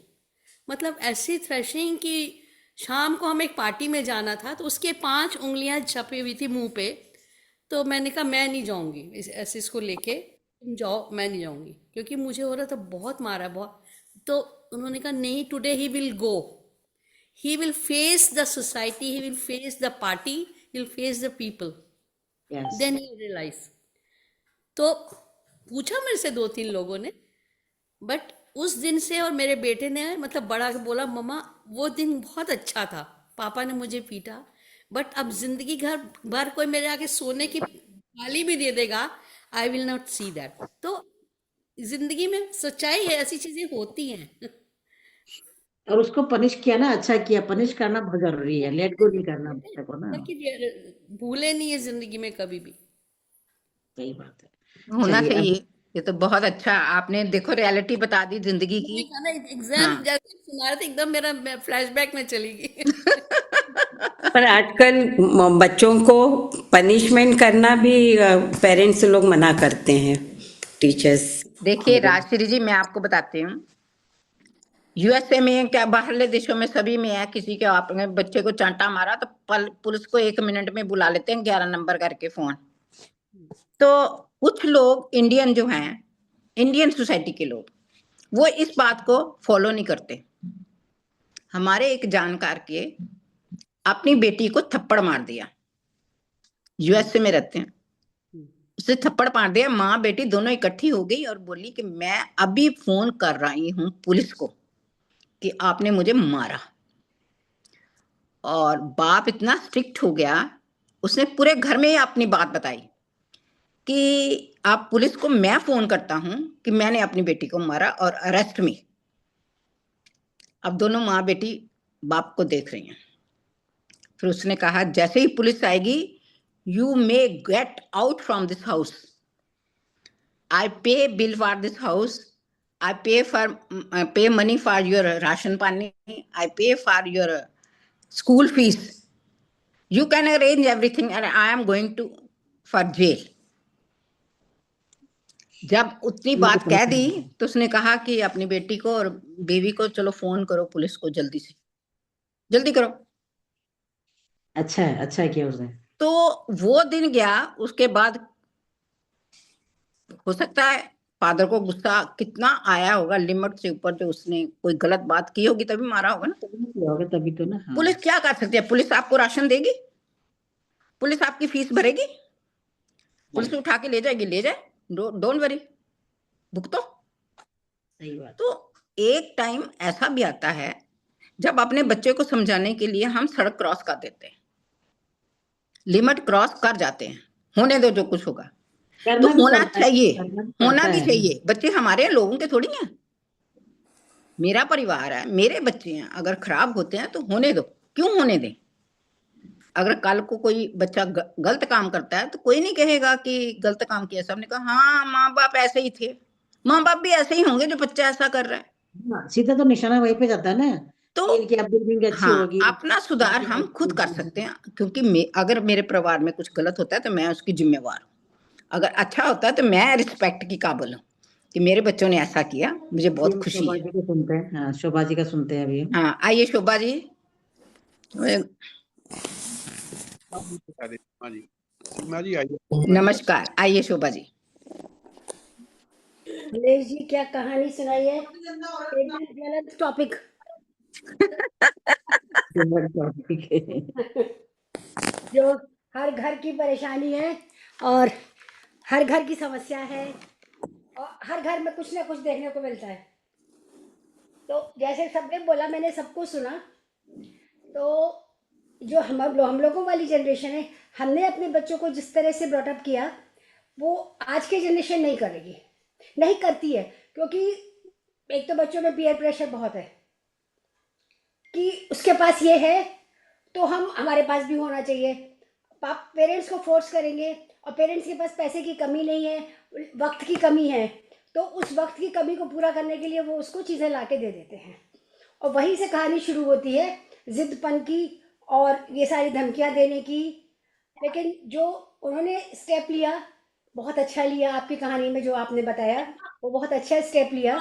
Speaker 6: मतलब ऐसी थ्रेशिंग कि शाम को हम एक पार्टी में जाना था, तो उसके 5 उंगलियां छपी हुई थी मुंह पे। तो मैंने कहा मैं नहीं जाऊंगी ऐसे, इसको लेके तुम जाओ, मैं नहीं जाऊंगी, क्योंकि मुझे हो रहा था बहुत मारा बहुत। तो उन्होंने कहा नहीं, today he will go, he will face the society, he will face the party, he will face the people,
Speaker 1: Yes.
Speaker 6: then he will realize। तो पूछा मेरे से 2-3 लोगों ने, बट उस दिन से, और मेरे बेटे ने मतलब बड़ा के बोला मम्मा वो दिन बहुत अच्छा था, पापा ने मुझे पीटा, बट अब जिंदगी भर कोई मेरे आगे सोने की गाली भी दे देगा, I will not see that. तो जिंदगी में सच्चाई है, ऐसी चीजें होती हैं।
Speaker 1: और उसको पनिश किया ना, अच्छा किया, पनिश करना बहुत जरूरी है, लेट गो नहीं करना बच्चे को ना।
Speaker 6: ताकि भूले नहीं है जिंदगी में कभी भी।
Speaker 1: सही बात है।
Speaker 2: होना
Speaker 1: चलिए
Speaker 2: चाहिए। ये तो बहुत अच्छा आपने देखो रियलिटी बता दी जिंदगी की।
Speaker 6: एग्जाम
Speaker 2: हाँ।
Speaker 6: जैसे सुना रहे थे, एकदम मेरा फ्लैशबैक में चली गई।
Speaker 5: पर आजकल बच्चों को पनिशमेंट करना भी पेरेंट्स लोग मना करते हैं, टीचर्स।
Speaker 2: देखिए राजश्री जी मैं आपको बताती हूँ, यूएसए में क्या बाहरले देशों में सभी में है, किसी के आपने बच्चे को चांटा मारा तो पुलिस को 1 मिनट में बुला लेते हैं 11 नंबर करके फोन। तो कुछ लोग इंडियन जो हैं, इंडियन सोसाइटी के लोग, वो इस बात को फॉलो नहीं करते। हमारे एक जानकार के अपनी बेटी को थप्पड़ मार दिया, यूएसए में रहते हैं, उसे थप्पड़ मार दिया। माँ बेटी दोनों इकट्ठी हो गई और बोली कि मैं अभी फोन कर रही हूँ पुलिस को कि आपने मुझे मारा। और बाप इतना स्ट्रिक्ट हो गया, उसने पूरे घर में ही अपनी बात बताई कि आप पुलिस को मैं फोन करता हूं कि मैंने अपनी बेटी को मारा और अरेस्ट मी। अब दोनों माँ बेटी बाप को देख रही हैं। फिर उसने कहा जैसे ही पुलिस आएगी, you may get out from this house, I pay bill for this house, I pay money for your ration pani, I pay for your school fees. You can arrange everything and I am going to for jail. जब उतनी बात कह दी तो उसने कहा कि अपनी बेटी को और बेबी को चलो फोन करो पुलिस को, जल्दी से जल्दी करो।
Speaker 1: अच्छा किया उसने।
Speaker 2: तो वो दिन गया, उसके बाद हो सकता है फादर को गुस्सा कितना आया होगा, लिमिट से ऊपर, जो उसने कोई गलत बात की होगी तभी मारा होगा ना।
Speaker 1: तभी तो ना। हाँ।
Speaker 2: पुलिस क्या कर सकती है? पुलिस आपको राशन देगी? पुलिस आपकी फीस भरेगी? पुलिस उठा के ले जाएगी, ले जाए, डोंट वरी, भुगतो।
Speaker 1: सही बात।
Speaker 2: तो एक टाइम ऐसा भी आता है जब अपने बच्चे को समझाने के लिए हम सड़क क्रॉस कर देते हैं, लिमिट क्रॉस कर जाते हैं, होने दो जो कुछ होगा। तो होना चाहिए, होना भी चाहिए। बच्चे हमारे लोगों के थोड़ी हैं, मेरा परिवार है, मेरे बच्चे हैं। अगर खराब होते हैं तो होने दो, क्यों होने दें? अगर कल को कोई बच्चा गलत काम करता है तो कोई नहीं कहेगा कि गलत काम किया। सबने कहा हाँ माँ बाप ऐसे ही थे, माँ बाप भी ऐसे ही होंगे जो बच्चा ऐसा कर रहा है।
Speaker 1: सीधा तो निशाना वहीं पे जाता है ना,
Speaker 2: तो
Speaker 1: इनकी अपब्रिंगिंग अच्छी
Speaker 2: हाँ,
Speaker 1: होगी।
Speaker 2: अपना सुधार हम खुद कर सकते हैं, क्योंकि अगर मेरे परिवार में कुछ गलत होता है तो मैं उसकी जिम्मेवार हूँ। अगर अच्छा होता है तो मैं रिस्पेक्ट की काबिल हूँ कि मेरे बच्चों ने ऐसा किया, मुझे बहुत खुशी है।
Speaker 1: शोभा जी को सुनते हैं। हाँ, शोभा जी का सुनते हैं अभी।
Speaker 2: हाँ, आइए शोभा जी।
Speaker 7: सीमा जी आइए।
Speaker 2: नमस्कार, आइए शोभा जी।
Speaker 8: मनीष जी क्या कहानी सुनाई है, एकदम गलत टॉपिक। जो हर घर की परेशानी है और हर घर की समस्या है और हर घर में कुछ ना कुछ देखने को मिलता है। तो जैसे सबने बोला, मैंने सबको सुना। तो जो हम लोगों वाली जनरेशन है, हमने अपने बच्चों को जिस तरह से ब्रॉटअप किया वो आज की जनरेशन नहीं करेगी, नहीं करती है। क्योंकि एक तो बच्चों में पीयर प्रेशर बहुत है कि उसके पास ये है तो हमारे पास भी होना चाहिए। पेरेंट्स को फोर्स करेंगे और पेरेंट्स के पास पैसे की कमी नहीं है, वक्त की कमी है, तो उस वक्त की कमी को पूरा करने के लिए वो उसको चीज़ें ला के दे देते हैं। और वहीं से कहानी शुरू होती है, जिद्दपन की और ये सारी धमकियाँ देने की। लेकिन जो उन्होंने स्टेप लिया, बहुत अच्छा लिया। आपकी कहानी में जो आपने बताया वो बहुत अच्छा स्टेप लिया।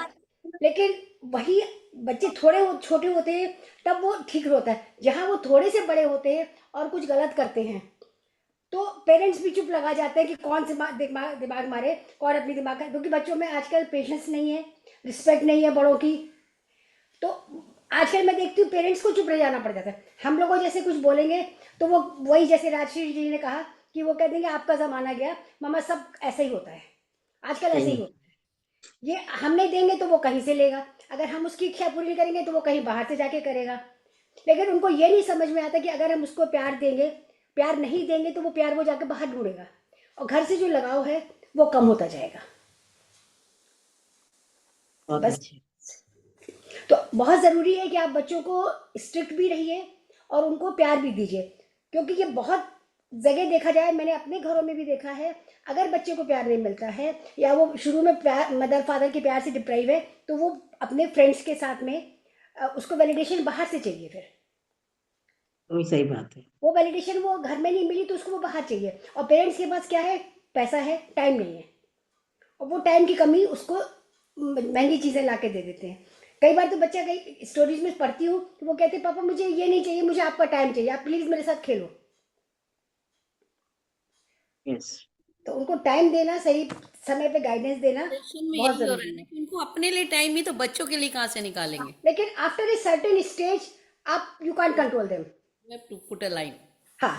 Speaker 8: लेकिन वही बच्चे थोड़े छोटे होते हैं तब वो ठीक होता है। जहाँ वो थोड़े से बड़े होते हैं और कुछ गलत करते हैं तो पेरेंट्स भी चुप लगा जाते हैं कि कौन से दिमाग मारे, कौन अपनी दिमाग का। क्योंकि बच्चों में आजकल पेशेंस नहीं है, रिस्पेक्ट नहीं है बड़ों की। तो आजकल मैं देखती हूँ पेरेंट्स को चुप रह जाना पड़ जाता है। हम लोगों जैसे कुछ बोलेंगे तो वो वही, जैसे राजश्री जी ने कहा कि वो कह देंगे आपका ज़माना गया, मामा सब ऐसे ही होता है, आजकल ऐसे ही होता है। ये हम नहीं देंगे तो वो कहीं से लेगा, अगर हम उसकी इच्छा पूरी नहीं करेंगे तो वो कहीं बाहर से जाके करेगा। लेकिन उनको ये नहीं समझ में आता कि अगर हम उसको प्यार देंगे, प्यार नहीं देंगे तो वो प्यार वो जाके बाहर ढूंढेगा और घर से जो लगाव है वो कम होता जाएगा। बस तो बहुत ज़रूरी है कि आप बच्चों को स्ट्रिक्ट भी रहिए और उनको प्यार भी दीजिए। क्योंकि ये बहुत जगह देखा जाए, मैंने अपने घरों में भी देखा है, अगर बच्चे को प्यार नहीं मिलता है या वो शुरू में प्यार मदर फादर के प्यार से डिप्राइव है तो वो अपने फ्रेंड्स के साथ में उसको वैलिडेशन बाहर से चाहिए। फिर
Speaker 1: वही सही बात है,
Speaker 8: वो वैलिडेशन वो घर में नहीं मिली तो उसको वो बाहर चाहिए। और पेरेंट्स के पास क्या है, पैसा है, टाइम नहीं है, और वो टाइम की कमी उसको महंगी चीज़ें ला के दे देते हैं। कई बार तो बच्चा, कई स्टोरीज में पढ़ती हूँ तो वो कहते हैं पापा मुझे ये नहीं चाहिए, मुझे आपका टाइम चाहिए, आप प्लीज़ मेरे साथ खेलो।
Speaker 1: यस।
Speaker 8: तो उनको टाइम देना, सही समय पे गाइडेंस देना
Speaker 6: जनरेशन में
Speaker 8: बहुत
Speaker 6: यही हो रहा
Speaker 8: जरूरी
Speaker 6: है ना
Speaker 8: है।
Speaker 6: कि उनको अपने लिए टाइम नहीं तो बच्चों के लिए कहाँ से निकालेंगे।
Speaker 8: लेकिन आफ्टर ए सर्टेन स्टेज आप you can control them.
Speaker 6: We have to put a line.
Speaker 8: हाँ,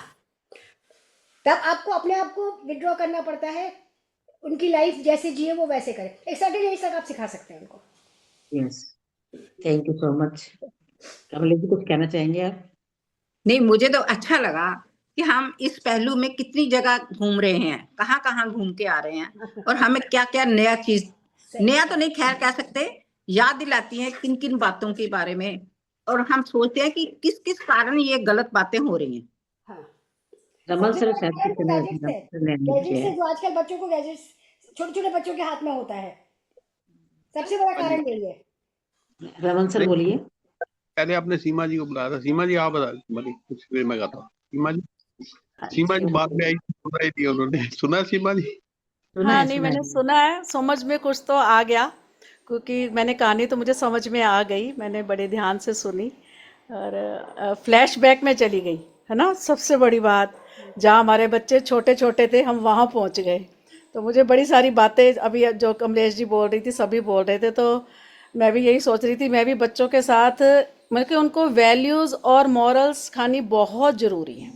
Speaker 8: तब आपको अपने आप को विड्रॉ करना पड़ता है, उनकी लाइफ जैसे जिए वो वैसे करें। एक सर्टेन एज तक आप सिखा सकते हैं उनको।
Speaker 1: Yes, thank you so much. Kamlesh ji कुछ कहना चाहेंगे आप?
Speaker 2: नहीं, मुझे तो अच्छा लगा कि हम इस पहलू में कितनी जगह घूम रहे हैं, कहाँ कहाँ घूम के आ रहे हैं, और हमें क्या क्या नया चीज, नया तो नहीं खैर कह सकते, याद दिलाती है किन किन बातों के बारे में, और हम सोचते हैं कि किस किस कारण ये गलत बातें हो रही हैं।
Speaker 8: हाँ,
Speaker 1: रमन
Speaker 8: सबसे
Speaker 1: सर
Speaker 8: बड़ा
Speaker 1: शायद
Speaker 8: कारण
Speaker 1: कुछ
Speaker 8: तो गैजेट्स है,
Speaker 1: ने
Speaker 8: गैजेट्स से जो आजकल बच्चों को गैजेट्स छोटे छोटे बच्चों के हाथ में होता है, सबसे बड़ा
Speaker 7: हाँ जी।
Speaker 8: कारण यही है।
Speaker 1: रमन सर
Speaker 7: नहीं,
Speaker 1: बोलिए।
Speaker 7: पहले आपने सीमा जी को बुलाया था। सीमा जी आप बता, मतलब कुछ देर में कहता हूँ। सीमा जी बाद में आई, सुना ही दिया उन्होंने। सुना सीमा जी?
Speaker 1: सुना
Speaker 9: हाँ
Speaker 1: है,
Speaker 9: नहीं,
Speaker 1: सुना
Speaker 9: मैंने
Speaker 1: है।
Speaker 9: सुना है, समझ में कुछ तो आ गया, क्योंकि मैंने कहानी तो मुझे समझ में आ गई, मैंने बड़े ध्यान से सुनी और फ्लैशबैक में चली गई, है ना। सबसे बड़ी बात, जहाँ हमारे बच्चे छोटे छोटे थे हम वहाँ पहुँच गए, तो मुझे बड़ी सारी बातें अभी जो कमलेश जी बोल रही थी, सभी बोल रहे थे, तो मैं भी यही सोच रही थी, मैं भी बच्चों के साथ मतलब कि उनको वैल्यूज़ और मॉरल्स सिखानी बहुत ज़रूरी है।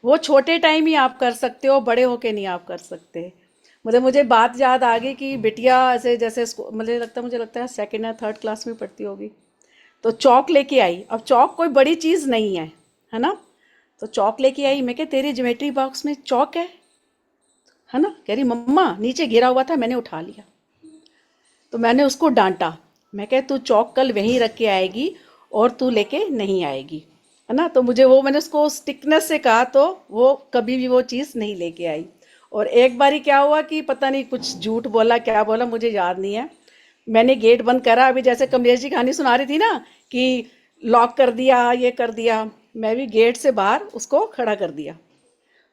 Speaker 9: वो छोटे टाइम ही आप कर सकते हो, बड़े होके नहीं आप कर सकते। मुझे बात याद आ गई कि बिटिया ऐसे जैसे मुझे लगता है सेकंड या थर्ड क्लास में पढ़ती होगी, तो चौक लेके आई। अब चौक कोई बड़ी चीज़ नहीं है ना। तो चौक लेके आई, मैं क्या तेरे ज्योमेट्री बॉक्स में चौक है ना। कह रही मम्मा नीचे गिरा हुआ था मैंने उठा लिया। तो मैंने उसको डांटा, मैं कह तू चौक कल वहीं रख के आएगी और तू लेके नहीं आएगी, है ना। तो मैंने उसको स्टिकनेस से कहा, तो वो कभी भी वो चीज़ नहीं लेके आई। और एक बारी क्या हुआ कि पता नहीं कुछ झूठ बोला, क्या बोला मुझे याद नहीं है, मैंने गेट बंद करा, अभी जैसे कमलेश जी कहानी सुना रही थी ना कि लॉक कर दिया, ये कर दिया, मैं भी गेट से बाहर उसको खड़ा कर दिया।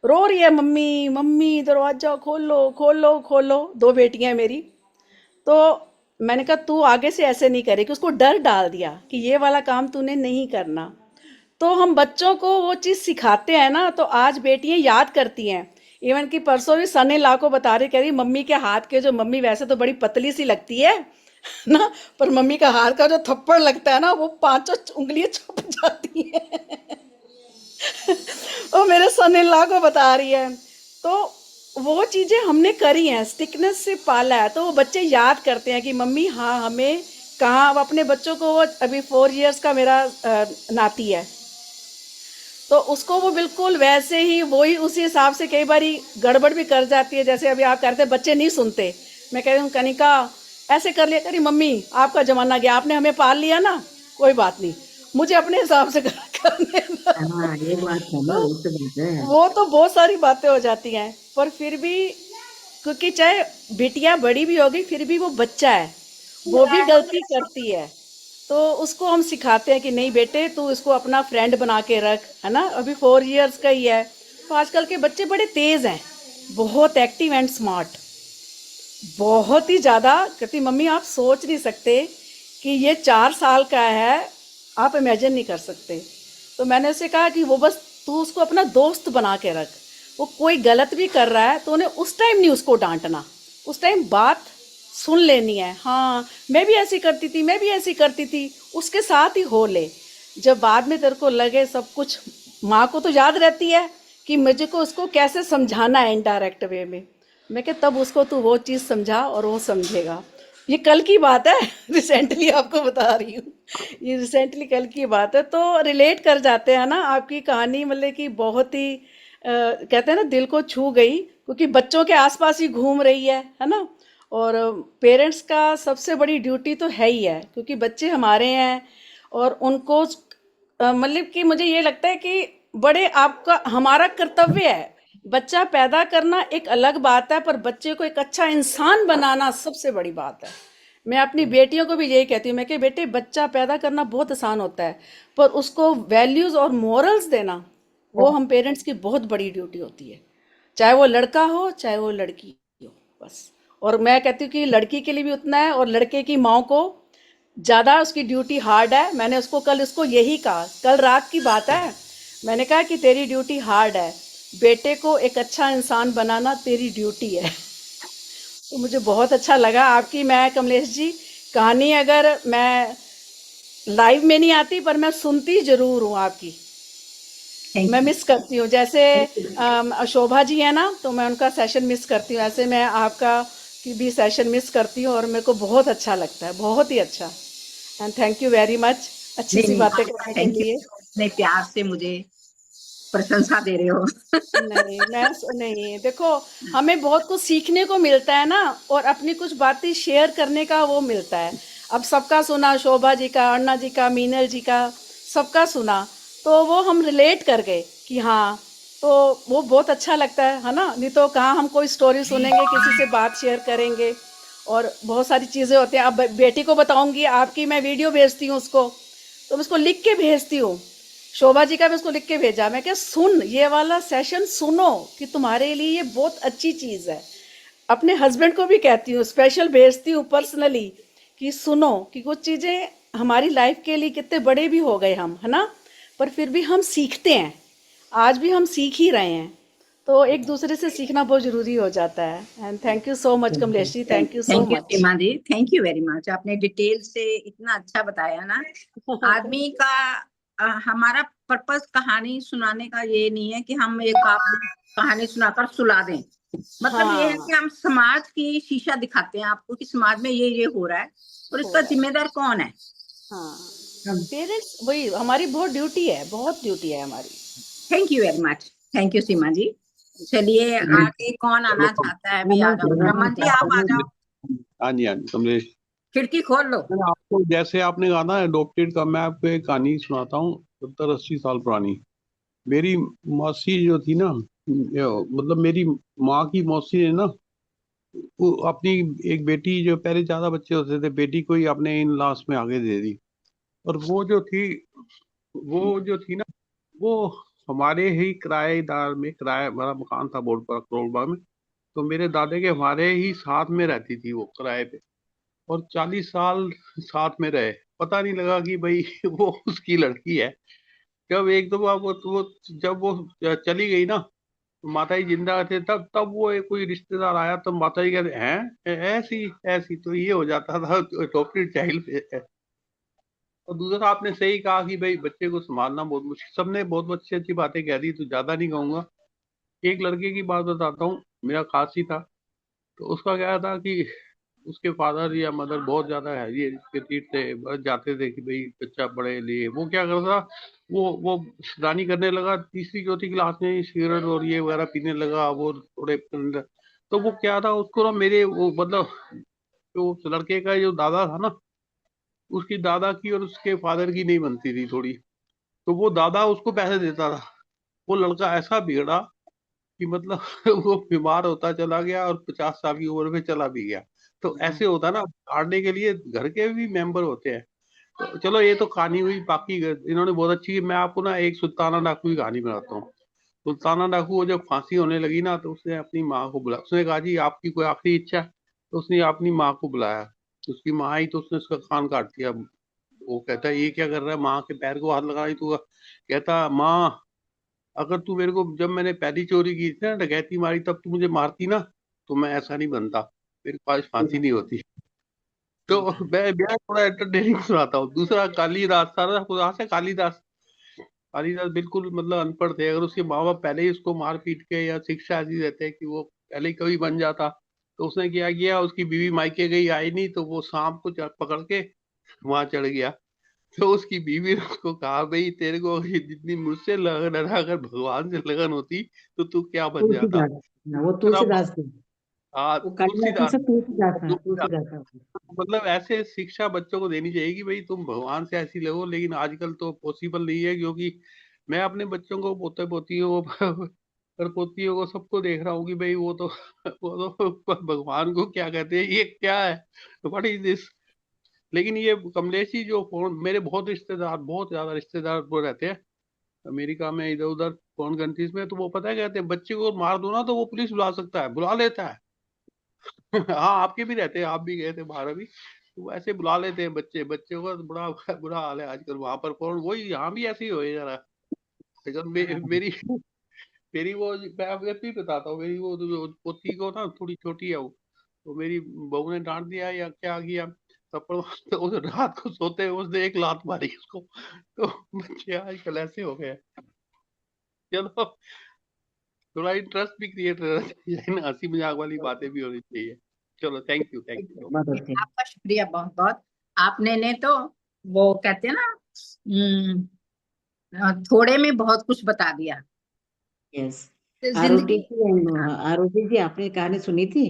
Speaker 9: रो रही है, मम्मी मम्मी दरवाजा खोलो खोलो खोलो, दो बेटियां हैं मेरी। तो मैंने कहा तू आगे से ऐसे नहीं करेगी, उसको डर डाल दिया कि ये वाला काम तूने नहीं करना। तो हम बच्चों को वो चीज़ सिखाते हैं ना, तो आज बेटियां याद करती हैं। इवन कि परसों भी सने ला को बता रही, कह रही मम्मी के हाथ के जो, मम्मी वैसे तो बड़ी पतली सी लगती है ना, पर मम्मी का हाथ का जो थप्पड़ लगता है ना, वो 5 उंगलियां छुप जाती है। वो मेरे सने ला को बता रही है। तो वो चीज़ें हमने करी हैं, स्टिकनेस से पाला है, तो वो बच्चे याद करते हैं कि मम्मी हाँ हमें कहाँ। अब अपने बच्चों को, अभी 4 इयर्स का मेरा नाती है, तो उसको वो बिल्कुल वैसे ही वही उसी हिसाब से कई बार गड़बड़ भी कर जाती है। जैसे अभी आप कहते हैं बच्चे नहीं सुनते, मैं कह रही हूँ कनिका ऐसे कर लिया करी, मम्मी आपका जमाना गया, आपने हमें पाल लिया ना, कोई बात नहीं, मुझे अपने हिसाब से करने दो।
Speaker 1: हाँ, ये बात है ना, वो तो बात है।
Speaker 9: वो तो बहुत सारी बातें हो जाती हैं, पर फिर भी, क्योंकि चाहे बिटिया बड़ी भी होगी फिर भी वो बच्चा है, वो भी गलती करती है, तो उसको हम सिखाते हैं कि नहीं बेटे तू इसको अपना फ्रेंड बना के रख, है ना। अभी 4 इयर्स का ही है। तो आजकल के बच्चे बड़े तेज हैं, बहुत एक्टिव एंड स्मार्ट, बहुत ही ज़्यादा। कहती मम्मी आप सोच नहीं सकते कि ये 4 साल का है, आप इमेजिन नहीं कर सकते। तो मैंने उसे कहा कि वो बस तू उसको अपना दोस्त बना के रख, वो कोई गलत भी कर रहा है तो उन्हें उस टाइम नहीं उसको डांटना, उस टाइम बात सुन लेनी है। हाँ मैं भी ऐसी करती थी, मैं भी ऐसी करती थी, उसके साथ ही हो ले। जब बाद में तेरे को लगे सब कुछ, माँ को तो याद रहती है कि मुझे को उसको कैसे समझाना है इनडायरेक्ट वे में, मैं क्या तब उसको तू वो चीज़ समझा और वो समझेगा। ये कल की बात है, रिसेंटली आपको बता रही हूँ, ये रिसेंटली कल की बात है, तो रिलेट कर जाते हैं ना। आपकी कहानी मतलब कि बहुत ही कहते हैं ना दिल को छू गई, क्योंकि बच्चों के आसपास ही घूम रही है ना। और पेरेंट्स का सबसे बड़ी ड्यूटी तो है ही है, क्योंकि बच्चे हमारे हैं और उनको मतलब कि मुझे ये लगता है कि बड़े आपका हमारा कर्तव्य है। बच्चा पैदा करना एक अलग बात है, पर बच्चे को एक अच्छा इंसान बनाना सबसे बड़ी बात है। मैं अपनी बेटियों को भी यही कहती हूँ, मैं कि बेटे बच्चा पैदा करना बहुत आसान होता है, पर उसको वैल्यूज़ और मोरल्स देना वो हम पेरेंट्स की बहुत बड़ी ड्यूटी होती है, चाहे वो लड़का हो चाहे वो लड़की हो, बस। और मैं कहती हूँ कि लड़की के लिए भी उतना है, और लड़के की माँ को ज़्यादा उसकी ड्यूटी हार्ड है। मैंने उसको कल उसको यही कहा, कल रात की बात है, मैंने कहा कि तेरी ड्यूटी हार्ड है, बेटे को एक अच्छा इंसान बनाना तेरी ड्यूटी है। तो मुझे बहुत अच्छा लगा आपकी। मैं कमलेश जी कहानी अगर मैं लाइव में नहीं आती पर मैं सुनती जरूर हूँ आपकी।
Speaker 2: थैंक
Speaker 9: मैं
Speaker 2: यू।
Speaker 9: मिस करती हूँ, जैसे शोभा जी है ना, तो मैं उनका सेशन मिस करती हूँ, ऐसे मैं आपका की भी सेशन मिस करती हूँ और मेरे को बहुत अच्छा लगता है, बहुत ही अच्छा। And thank you very much अच्छी
Speaker 2: नहीं
Speaker 9: सी
Speaker 2: नहीं,
Speaker 9: बातें करने के
Speaker 2: थैंक यू,
Speaker 9: लिए।
Speaker 2: इतने प्यार से मुझे प्रशंसा दे रहे हो।
Speaker 9: नहीं नहीं, देखो हमें बहुत कुछ सीखने को मिलता है ना, और अपनी कुछ बातें शेयर करने का वो मिलता है। अब सबका सुना, शोभा जी का, अन्ना जी का, मीनल जी का, सबका सुना, तो वो हम रिलेट कर गए कि हाँ, तो वो बहुत अच्छा लगता है ना। नहीं तो कहाँ हम कोई स्टोरी सुनेंगे, किसी से बात शेयर करेंगे, और बहुत सारी चीज़ें होती हैं। अब बेटी को बताऊंगी आपकी, मैं वीडियो भेजती हूँ उसको, तो मैं उसको लिख के भेजती हूँ। शोभा जी का भी उसको लिख के भेजा, मैं क्या सुन, ये वाला सेशन सुनो कि तुम्हारे लिए ये बहुत अच्छी चीज है। अपने हस्बैंड को भी कहती हूँ, स्पेशल भेजती हूँ पर्सनली कि सुनो, कि कुछ चीजें हमारी लाइफ के लिए कितने बड़े भी हो गए हम, है ना, पर फिर भी हम सीखते हैं, आज भी हम सीख ही रहे हैं। तो एक दूसरे से सीखना बहुत जरूरी हो जाता है। And thank you so much Kamlesh ji, thank you so
Speaker 2: thank you
Speaker 9: much.
Speaker 2: Seema ji, thank you very much. आपने डिटेल से इतना अच्छा बताया ना। आदमी का हमारा पर्पस कहानी सुनाने का ये नहीं है कि हम एक आप कहानी सुनाकर सुला दें। मतलब ये है
Speaker 9: हाँ,
Speaker 2: कि हम समाज की शीशा दिखाते हैं आपको कि समाज में ये हो रहा है और
Speaker 9: हो
Speaker 2: इसका
Speaker 9: रहा है।
Speaker 2: जिम्मेदार कौन है।
Speaker 9: हाँ, पेरेंट्स, वही हमारी बहुत ड्यूटी है, बहुत ड्यूटी है हमारी।
Speaker 2: Thank you very much, thank you Seema ji. चलिए आगे कौन
Speaker 7: चलो
Speaker 2: आना चाहता है, भी आ जाओ। रमन जी आप आ जाओ,
Speaker 7: हाँ जी, हाँ जी, कमलेश।
Speaker 2: खिड़की खोल लो।
Speaker 7: मैंने आपको जैसे आपने कहा ना अडोप्टेड का, मैं आपको एक कहानी सुनाता हूँ 70-80 साल पुरानी। मेरी मौसी जो थी ना, मतलब मेरी माँ की मौसी ने ना, वो अपनी एक बेटी, जो पहले ज्यादा बच्चे होते थे, बेटी को ही अपने इन लॉस में आगे दे दी। और वो जो थी ना, वो हमारे ही किराएदार में, किराया हमारा मकान था बोर्ड पर करोलबाग में, तो मेरे दादे के हमारे ही साथ में रहती थी वो किराए पे। और 40 साल साथ में रहे, पता नहीं लगा कि भाई वो उसकी लड़की है। जब एक दफा वो जब वो चली गई ना, तो माता जी जिंदा थे, तब तब वो एक कोई रिश्तेदार आया, तो माता जी कहते हैं ऐसी ऐसी, तो ये हो जाता था अडॉप्टेड चाइल्ड। और दूसरा आपने सही कहा कि भाई बच्चे को संभालना बहुत मुश्किल, सबने बहुत अच्छी अच्छी बातें कह दी, तो ज्यादा नहीं कहूंगा। एक लड़के की बात बताता हूँ, मेरा खास ही था। तो उसका क्या था कि उसके फादर या मदर बहुत ज्यादा हैवी एजुकेटेड थे, बस जाते थे कि भाई बच्चा पढ़े लिए। वो क्या करता, वो शैतानी करने लगा, तीसरी चौथी क्लास में ही सिगरेट और ये वगैरह पीने लगा, वो थोड़े। तो वो क्या था, उसको ना मेरे वो मतलब, जो उस लड़के का जो दादा था ना, उसकी दादा की और उसके फादर की नहीं बनती थी थोड़ी। तो वो दादा उसको पैसे देता था। वो लड़का ऐसा बिगड़ा कि मतलब वो बीमार होता चला गया और 50 साल की उम्र में चला भी गया। तो ऐसे होता है ना, हारने के लिए घर के भी मेंबर होते हैं। तो चलो ये तो कहानी हुई, बाकी इन्होंने बहुत अच्छी। मैं आपको ना एक सुल्ताना डाकू की कहानी बनाता हूँ। सुल्ताना डाकू को जब फांसी होने लगी ना, तो उसने अपनी माँ को बुलाया। उसने कहा जी आपकी कोई आखिरी इच्छा है? तो उसने अपनी माँ को बुलाया। उसकी माँ आई तो उसने उसका कान काट दिया। वो कहता है ये क्या कर रहा है, माँ के पैर को हाथ लगा रही तू? कहता माँ, अगर तू मेरे को, जब मैंने पहली चोरी की थी ना, डकैती मारी, तब तू मुझे मारती ना, तो मैं ऐसा नहीं बनता, मेरे पास फांसी नहीं होती। तो मैं थोड़ा एंटरटेनिंग सुनाता हूँ। दूसरा कालीदास, सारा खुदा से कालीदास। कालीदास बिल्कुल मतलब अनपढ़ थे। अगर उसके माँ बाप पहले ही उसको मार पीट के या शिक्षा ऐसी देते कि वो पहले ही कभी बन जाता, तो उसने क्या किया, उसकी बीवी मायके गई, आई नहीं, तो वो सांप को पकड़ के वहां चढ़ गया। तो उसकी बीवी ने उसको कहा भाई तेरे को जितनी मुझसे लगन है ना, अगर भगवान से लगन होती तो तू क्या बन जाता।
Speaker 1: तुलसीदास, वो
Speaker 7: तेरा
Speaker 1: तुलसीदास थे।
Speaker 7: हाँ,
Speaker 1: वो कालिदास
Speaker 7: तुलसीदास।
Speaker 1: से तुलसीदास था,
Speaker 7: तुलसीदास।
Speaker 1: तुलसीदास था।
Speaker 7: मतलब ऐसे शिक्षा बच्चों को देनी चाहिए कि भाई तुम भगवान से ऐसी लगो। लेकिन आजकल तो पॉसिबल नहीं है, क्योंकि मैं अपने बच्चों को, पोते पोतियों को पर पोतियों को, सबको देख रहा हूँ कि भाई वो तो भगवान को क्या कहते हैं, ये क्या है, व्हाट इज दिस। लेकिन ये कमलेश जी जो फोन, मेरे बहुत रिश्तेदार, बहुत ज्यादा रिश्तेदार वो रहते हैं अमेरिका में, इधर उधर फॉरेन कंट्रीज में। तो वो पता है कहते हैं, बच्चे को मार दो ना तो वो पुलिस बुला सकता है, बुला लेता है। हाँ, आपके भी रहते हैं, आप भी गए थे बाहर अभी, तो वो ऐसे बुला लेते हैं बच्चे। बच्चों का तो बड़ा बुरा हाल है आजकल वहां पर। कौन वही, यहाँ भी ऐसे ही हो जरा। लेकिन मेरी मेरी वो, मैं भी बताता हूँ, मेरी वो जो पोती को ना, थोड़ी छोटी है वो, तो मेरी बहू ने डांट दिया या क्या किया, थप्पड़ तो उस रात को सोते हुए उसने एक लात मारी उसको। तो बच्चे आजकल ऐसे हो गए। चलो, थोड़ा इंटरेस्ट भी क्रिएट रहना चाहिए ना, हंसी मजाक वाली बातें भी होनी चाहिए। चलो, थैंक यू सो मच।
Speaker 1: बहुत अच्छे।
Speaker 2: आपका शुक्रिया बहुत बहुत। आपने ने तो वो कहते हैं ना, थोड़े में बहुत कुछ बता दिया।
Speaker 1: यस।
Speaker 2: जिंदगी।
Speaker 1: आरोटी जी आपने कहानी सुनी थी?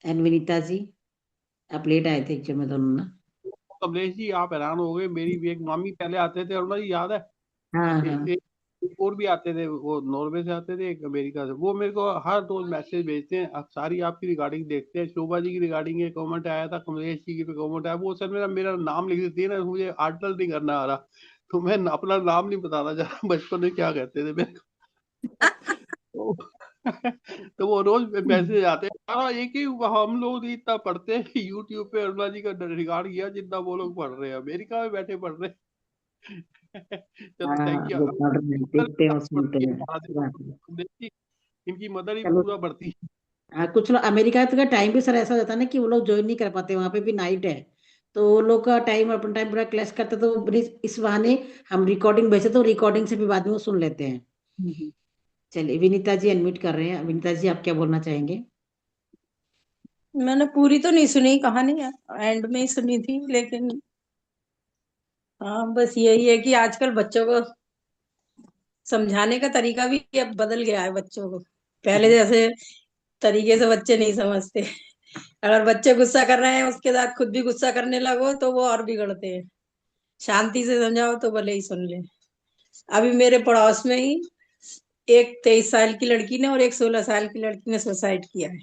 Speaker 1: एंड विनीता जी, आप लेट आए थे एक्चुअली में दोनों ना।
Speaker 7: कमलेश जी, आप हैरान हो गए, मेरी भी एक मामी पहले आते थे, और याद है
Speaker 1: हाँ हाँ।
Speaker 7: एक और भी आते थे, वो नॉर्वे से आते थे, एक अमेरिका से। वो मेरे को हर रोज मैसेज भेजते हैं, अब सारी आपकी रिगार्डिंग देखते हैं। शोभा जी की रिगार्डिंग एक कमेंट आया था, कमलेश जी की भी कमेंट आया। वो सर मेरा मेरा नाम लिख देती है ना, मुझे आर्टिकल नहीं करना आ रहा, तो मैं अपना नाम नहीं बताना चाह रहा बचपन में क्या कहते थे मेरे को। तो वो रोज मैसेज आते हैं। हाँ, एक ही हम लोग इतना पढ़ते हैं यूट्यूब पे, अरुणा जी का रिगार्ड किया जितना वो लोग पढ़ रहे हैं, अमेरिका में बैठे पढ़ रहे हैं। चलो,
Speaker 1: हाँ,
Speaker 7: थैंक यू।
Speaker 1: वो पढ़ रहे हैं, देखते हैं और सुनते हैं।
Speaker 7: देखिए, इनकी मदर ही
Speaker 1: चलो।
Speaker 7: पूरा बढ़ती है।
Speaker 1: हाँ, कुछ लोग अमेरिका का टाइम भी सर ऐसा होता है ना कि वो लोग ज्वाइन नहीं कर पाते, वहां पे भी नाइट है। तो वो लोग का टाइम अपना टाइम पूरा क्लैश करते, तो इस बहाने हम रिकॉर्डिंग भेजते तो रिकॉर्डिंग से भी बाद में वो सुन लेते हैं। चलिए, विनीता जी अनम्यूट कर रहे हैं। विनीता जी, आप क्या बोलना चाहेंगे?
Speaker 10: मैंने पूरी तो नहीं सुनी कहानी, एंड में ही सुनी थी, लेकिन हाँ, बस यही है कि आजकल बच्चों को समझाने का तरीका भी अब बदल गया है बच्चों को। पहले जैसे तरीके से बच्चे नहीं समझते। अगर बच्चे गुस्सा कर रहे हैं उसके साथ खुद भी गुस्सा करने लगो तो वो और बिगड़ते हैं। शांति से समझाओ तो भले ही सुन ले। अभी मेरे पड़ोस में ही एक 23 साल की लड़की ने और एक 16 साल की लड़की ने सुसाइड किया है।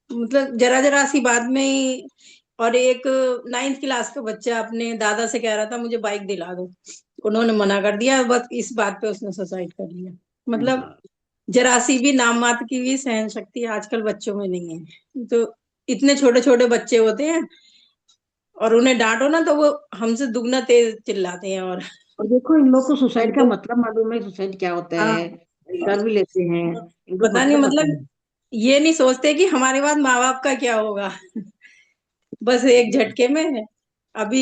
Speaker 10: मतलब जरा जरा सी बात में ही। और एक 9th क्लास का बच्चा अपने दादा से कह रहा था मुझे बाइक दिला दो, उन्होंने मना कर दिया, बस इस बात पे उसने सुसाइड कर लिया। मतलब जरा सी भी नाम मात्र की भी सहन शक्ति आजकल बच्चों में नहीं है। तो इतने छोटे छोटे बच्चे होते हैं और उन्हें डांटो ना तो वो हमसे दुगना तेज चिल्लाते हैं। और
Speaker 1: देखो, इन लोग को सुसाइड का
Speaker 10: उनको
Speaker 1: मतलब मालूम है, सुसाइड क्या होता
Speaker 10: हाँ,
Speaker 1: है, कर भी लेते हैं। इनको
Speaker 10: पता नहीं,
Speaker 1: मतलब पता
Speaker 10: मतलब
Speaker 1: है।
Speaker 10: ये नहीं सोचते कि हमारे बाद माँ बाप का क्या होगा। बस एक झटके में। अभी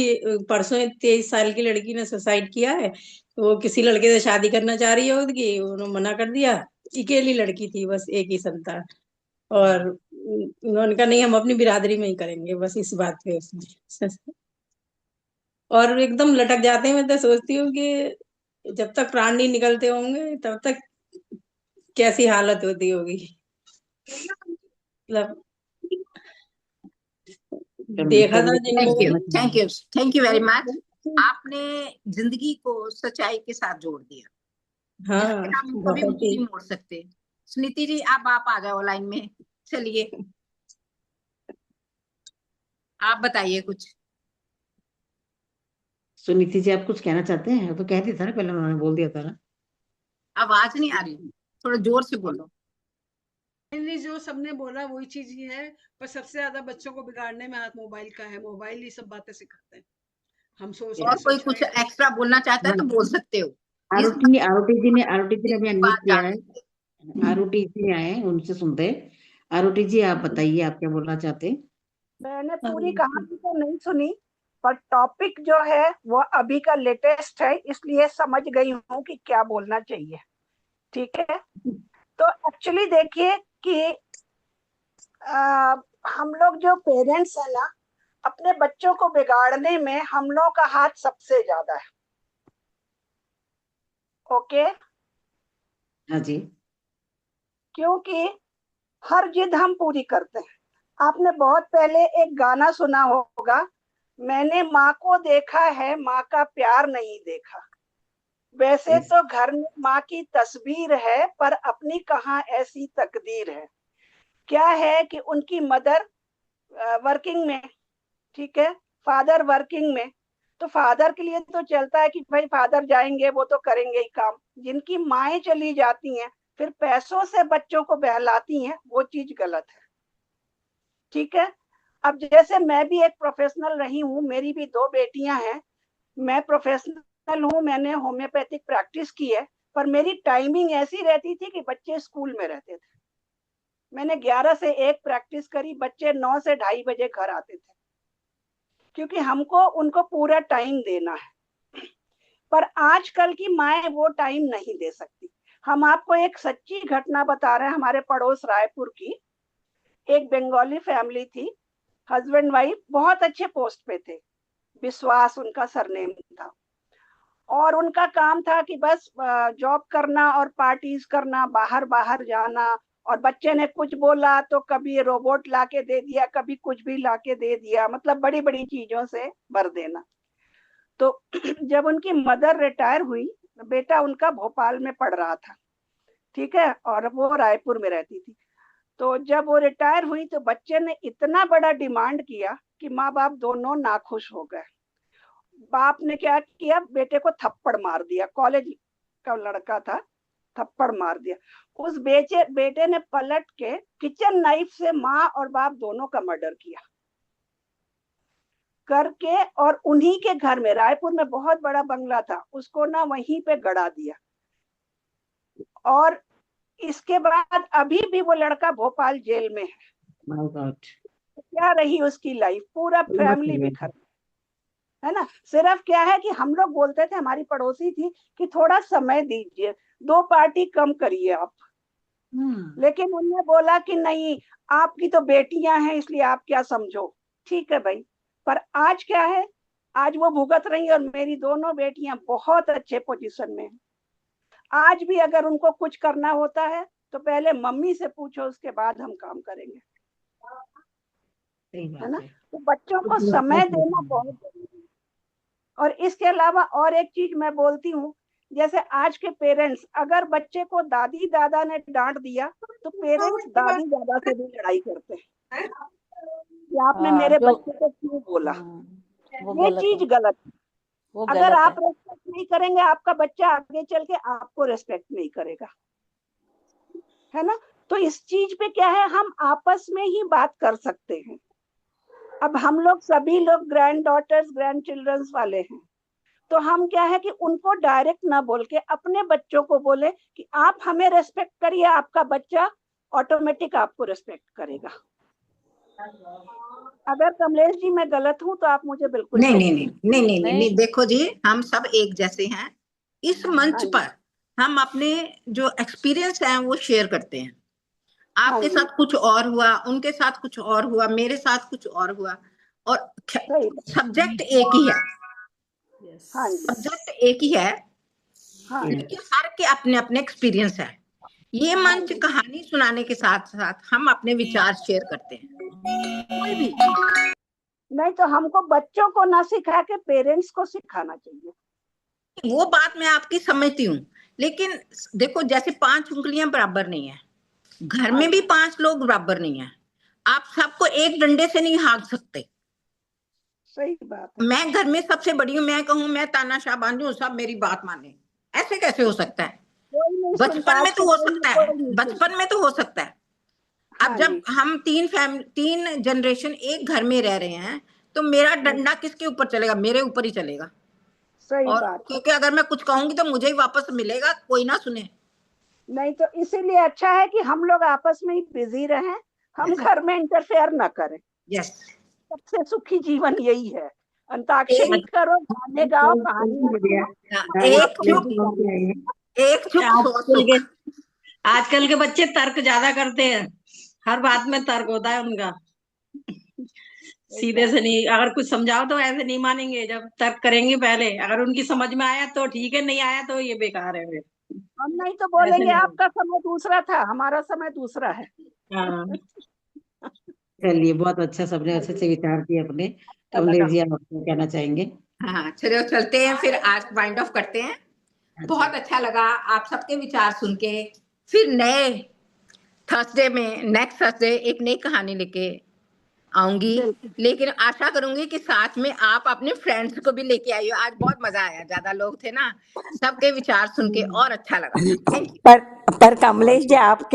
Speaker 10: परसों 23 साल की लड़की ने सुसाइड किया है। तो वो किसी लड़के से शादी करना चाह रही होगी, उन्होंने मना कर दिया। अकेली लड़की थी, बस एक ही संतान। और उन्होंने कहा नहीं, हम अपनी बिरादरी में ही करेंगे, बस इस बात पे उसने। और एकदम लटक जाते हैं। मैं तो सोचती हूँ कि जब तक प्राण नहीं निकलते होंगे तब तक कैसी हालत होती होगी। मतलब देखा था जिन
Speaker 2: थैंक
Speaker 10: लोगों
Speaker 2: यू,
Speaker 10: ने।
Speaker 2: Thank you, thank you very much. आपने जिंदगी को सच्चाई के साथ जोड़ दिया,
Speaker 10: हाँ,
Speaker 2: जिससे हम कभी
Speaker 10: बहुत
Speaker 2: मुंह
Speaker 10: ही।
Speaker 2: नहीं मोड़ सकते। सुनीति जी, अब आप आ जाओ लाइन में। चलिए, आप बताइए कुछ।
Speaker 1: सुनीति जी, आप कुछ कहना चाहते हैं? वो तो कह दिया था ना, पहले उन्होंने बोल दिया था ना।
Speaker 2: आवाज नहीं आ रही, थोड़ा जोर से बोलो।
Speaker 3: नहीं, जो सबने बोला वही चीज ही है। पर सबसे ज्यादा बच्चों को बिगाड़ने में हाथ मोबाइल का है। मोबाइल ही सब बातें सिखाते हैं। हम सोचते
Speaker 2: और
Speaker 3: हैं
Speaker 2: कोई कुछ
Speaker 3: सुसाइड
Speaker 2: एक्स्ट्रा बोलना चाहता है तो बोल सकते हो। इस
Speaker 1: आरोटी जी ने अभी अनम्यूट
Speaker 2: बात
Speaker 1: किया
Speaker 2: जान
Speaker 1: है। आरोटी जी आए हैं, उनसे सुनते हैं। आरोटी जी, आप बताइए, आप क्या बोलना चाहते हैं?
Speaker 11: मैंने पूरी कहानी तो नहीं सुनी, पर टॉपिक जो है वो अभी का लेटेस्ट है, इसलिए समझ गई हूँ कि क्या बोलना चाहिए। ठीक है, तो एक्चुअली देखिए कि हम लोग जो पेरेंट्स है ना, अपने बच्चों को बिगाड़ने में हम लोग का हाथ सबसे ज्यादा है। ओके,
Speaker 1: हाँ जी।
Speaker 11: क्योंकि हर जिद हम पूरी करते हैं। आपने बहुत पहले एक गाना सुना होगा, मैंने माँ को देखा है, माँ का प्यार नहीं देखा। वैसे तो घर में माँ की तस्वीर है, पर अपनी कहाँ ऐसी तकदीर है। क्या है कि उनकी मदर वर्किंग में, ठीक है, फादर वर्किंग में। तो फादर के लिए तो चलता है कि भाई फादर जाएंगे वो तो करेंगे ही काम। जिनकी माएँ चली जाती हैं फिर पैसों से बच्चों को बहलाती हैं, वो चीज गलत है। ठीक है, अब जैसे मैं भी एक प्रोफेशनल रही हूँ, मेरी भी 2 बेटियां हैं। मैं प्रोफेशनल हूँ, मैंने होम्योपैथिक प्रैक्टिस की है, पर मेरी टाइमिंग ऐसी रहती थी कि बच्चे स्कूल में रहते थे। मैंने 11 से 1 प्रैक्टिस करी, बच्चे 9 से 2:30 बजे घर आते थे, क्योंकि हमको उनको पूरा टाइम देना है। पर आजकल की माएँ वो टाइम नहीं दे सकती। हम आपको एक सच्ची घटना बता रहे हैं, हमारे पड़ोस रायपुर की। एक बंगाली फैमिली थी, हस्बैंड वाइफ बहुत अच्छे पोस्ट पे थे, विश्वास उनका सरनेम था, और उनका काम था कि बस जॉब करना और पार्टीज करना, बाहर बाहर जाना, और बच्चे ने कुछ बोला तो कभी रोबोट लाके दे दिया, कभी कुछ भी लाके दे दिया, मतलब बड़ी बड़ी चीजों से भर देना। तो जब उनकी मदर रिटायर हुई, बेटा उनका भोपाल में पढ़ रहा था, ठीक है, और वो रायपुर में रहती थी। तो जब वो रिटायर हुई तो बच्चे ने इतना बड़ा डिमांड किया कि माँ बाप दोनों नाखुश हो गए। बाप ने क्या किया, बेटे को थप्पड़ मार दिया, कॉलेज का लड़का था, थप्पड़ मार दिया। उस बेटे ने पलट के किचन नाइफ से माँ और बाप दोनों का मर्डर किया करके, और उन्हीं के घर में, रायपुर में बहुत बड़ा बंगला था, उसको ना वहीं पे गड़ा दिया। और इसके बाद अभी भी वो लड़का भोपाल जेल में है।
Speaker 1: माय गॉड,
Speaker 11: क्या रही उसकी लाइफ, पूरा फैमिली बिखर, है ना। सिर्फ क्या है कि हम लोग बोलते थे, हमारी पड़ोसी थी, कि थोड़ा समय दीजिए, 2 पार्टी कम करिए आप, लेकिन उन्होंने बोला कि नहीं, आपकी तो बेटियां हैं इसलिए आप क्या समझो। ठीक है भाई, पर आज क्या है, आज वो भुगत रही, और मेरी दोनों बेटियां बहुत अच्छे पोजीशन में हैं। आज भी अगर उनको कुछ करना होता है तो पहले मम्मी से पूछो, उसके बाद हम काम करेंगे, है ना। तो बच्चों को समय देना बहुत जरूरी है। और इसके अलावा और एक चीज मैं बोलती हूँ, जैसे आज के पेरेंट्स, अगर बच्चे को दादी दादा ने डांट दिया तो पेरेंट्स दादी दादा से भी लड़ाई करते हैं कि आपने मेरे बच्चे को क्यों बोला। ये चीज गलत है। अगर आप रेस्पेक्ट नहीं करेंगे, आपका बच्चा आगे चल के आपको रेस्पेक्ट नहीं करेगा, है ना। तो इस चीज पे क्या है, हम आपस में ही बात कर सकते हैं। अब हम लोग सभी लोग ग्रैंड डॉटर्स, ग्रैंड चिल्ड्रंस वाले हैं, तो हम क्या है कि उनको डायरेक्ट ना बोल के अपने बच्चों को बोले कि आप हमें रेस्पेक्ट करिए, आपका बच्चा ऑटोमेटिक आपको रेस्पेक्ट करेगा। अगर कमलेश जी मैं गलत हूँ तो आप मुझे बिल्कुल
Speaker 2: नहीं, देखो जी, हम सब एक जैसे हैं। इस मंच पर हम अपने जो एक्सपीरियंस है वो शेयर करते हैं। आपके साथ कुछ और हुआ, उनके साथ कुछ और हुआ, मेरे साथ कुछ और हुआ, और सब्जेक्ट एक ही है, सब्जेक्ट एक ही है, लेकिन हर के अपने अपने एक्सपीरियंस है। ये मंच कहानी सुनाने के साथ साथ हम अपने विचार शेयर करते हैं। कोई भी
Speaker 11: नहीं तो हमको बच्चों को ना सिखा के पेरेंट्स को सिखाना चाहिए।
Speaker 2: वो बात मैं आपकी समझती हूँ, लेकिन देखो, जैसे 5 उंगलियां बराबर नहीं है, घर में भी 5 लोग बराबर नहीं है। आप सबको एक डंडे से नहीं हाँक सकते।
Speaker 11: सही बात है।
Speaker 2: मैं घर में सबसे बड़ी हूँ, मैं कहूँ मैं तानाशाह बांधूं, सब मेरी बात माने, ऐसे कैसे हो सकता है? बचपन में तो हो सकता है, बचपन में तो हो सकता है। अब जब हम 3 जनरेशन एक घर में रह रहे हैं, तो मेरा डंडा किसके ऊपर चलेगा? मेरे ऊपर ही चलेगा।
Speaker 11: सही
Speaker 2: और
Speaker 11: बात,
Speaker 2: क्योंकि अगर मैं कुछ कहूंगी तो मुझे ही वापस मिलेगा, कोई ना सुने।
Speaker 11: नहीं तो इसीलिए अच्छा है कि हम लोग आपस में ही बिजी रहें, हम घर में इंटरफेयर ना करें।
Speaker 2: यस,
Speaker 11: सबसे सुखी जीवन यही है। अंताक्षरी करो, गाने गाओ, कहानी।
Speaker 10: आजकल के बच्चे तर्क ज्यादा करते हैं, हर बात में तर्क होता है उनका, सीधे से नहीं। अगर कुछ समझाओ तो ऐसे नहीं मानेंगे, जब तर्क करेंगे पहले, अगर उनकी समझ में आया तो ठीक है, नहीं आया तो ये बेकार है फिर।
Speaker 11: हम नहीं तो बोलेंगे आपका समय दूसरा था, हमारा समय दूसरा है।
Speaker 1: चलिए, बहुत अच्छा, सबने अच्छे अच्छे विचार दिए अपने। कमलेश जी, आप कहना चाहेंगे?
Speaker 2: हाँ, चलो चलते हैं फिर, आज वाइंड ऑफ करते हैं। बहुत अच्छा लगा आप सबके विचार सुन के। फिर नए थर्सडे में, नेक्स्ट थर्सडे एक नई कहानी लेके आऊंगी, लेकिन आशा करूंगी कि साथ में आप अपने फ्रेंड्स को भी लेके आइए। आज बहुत मजा आया, ज्यादा लोग थे ना, सबके विचार सुन के और अच्छा लगा।
Speaker 5: पर कमलेश जी, आपके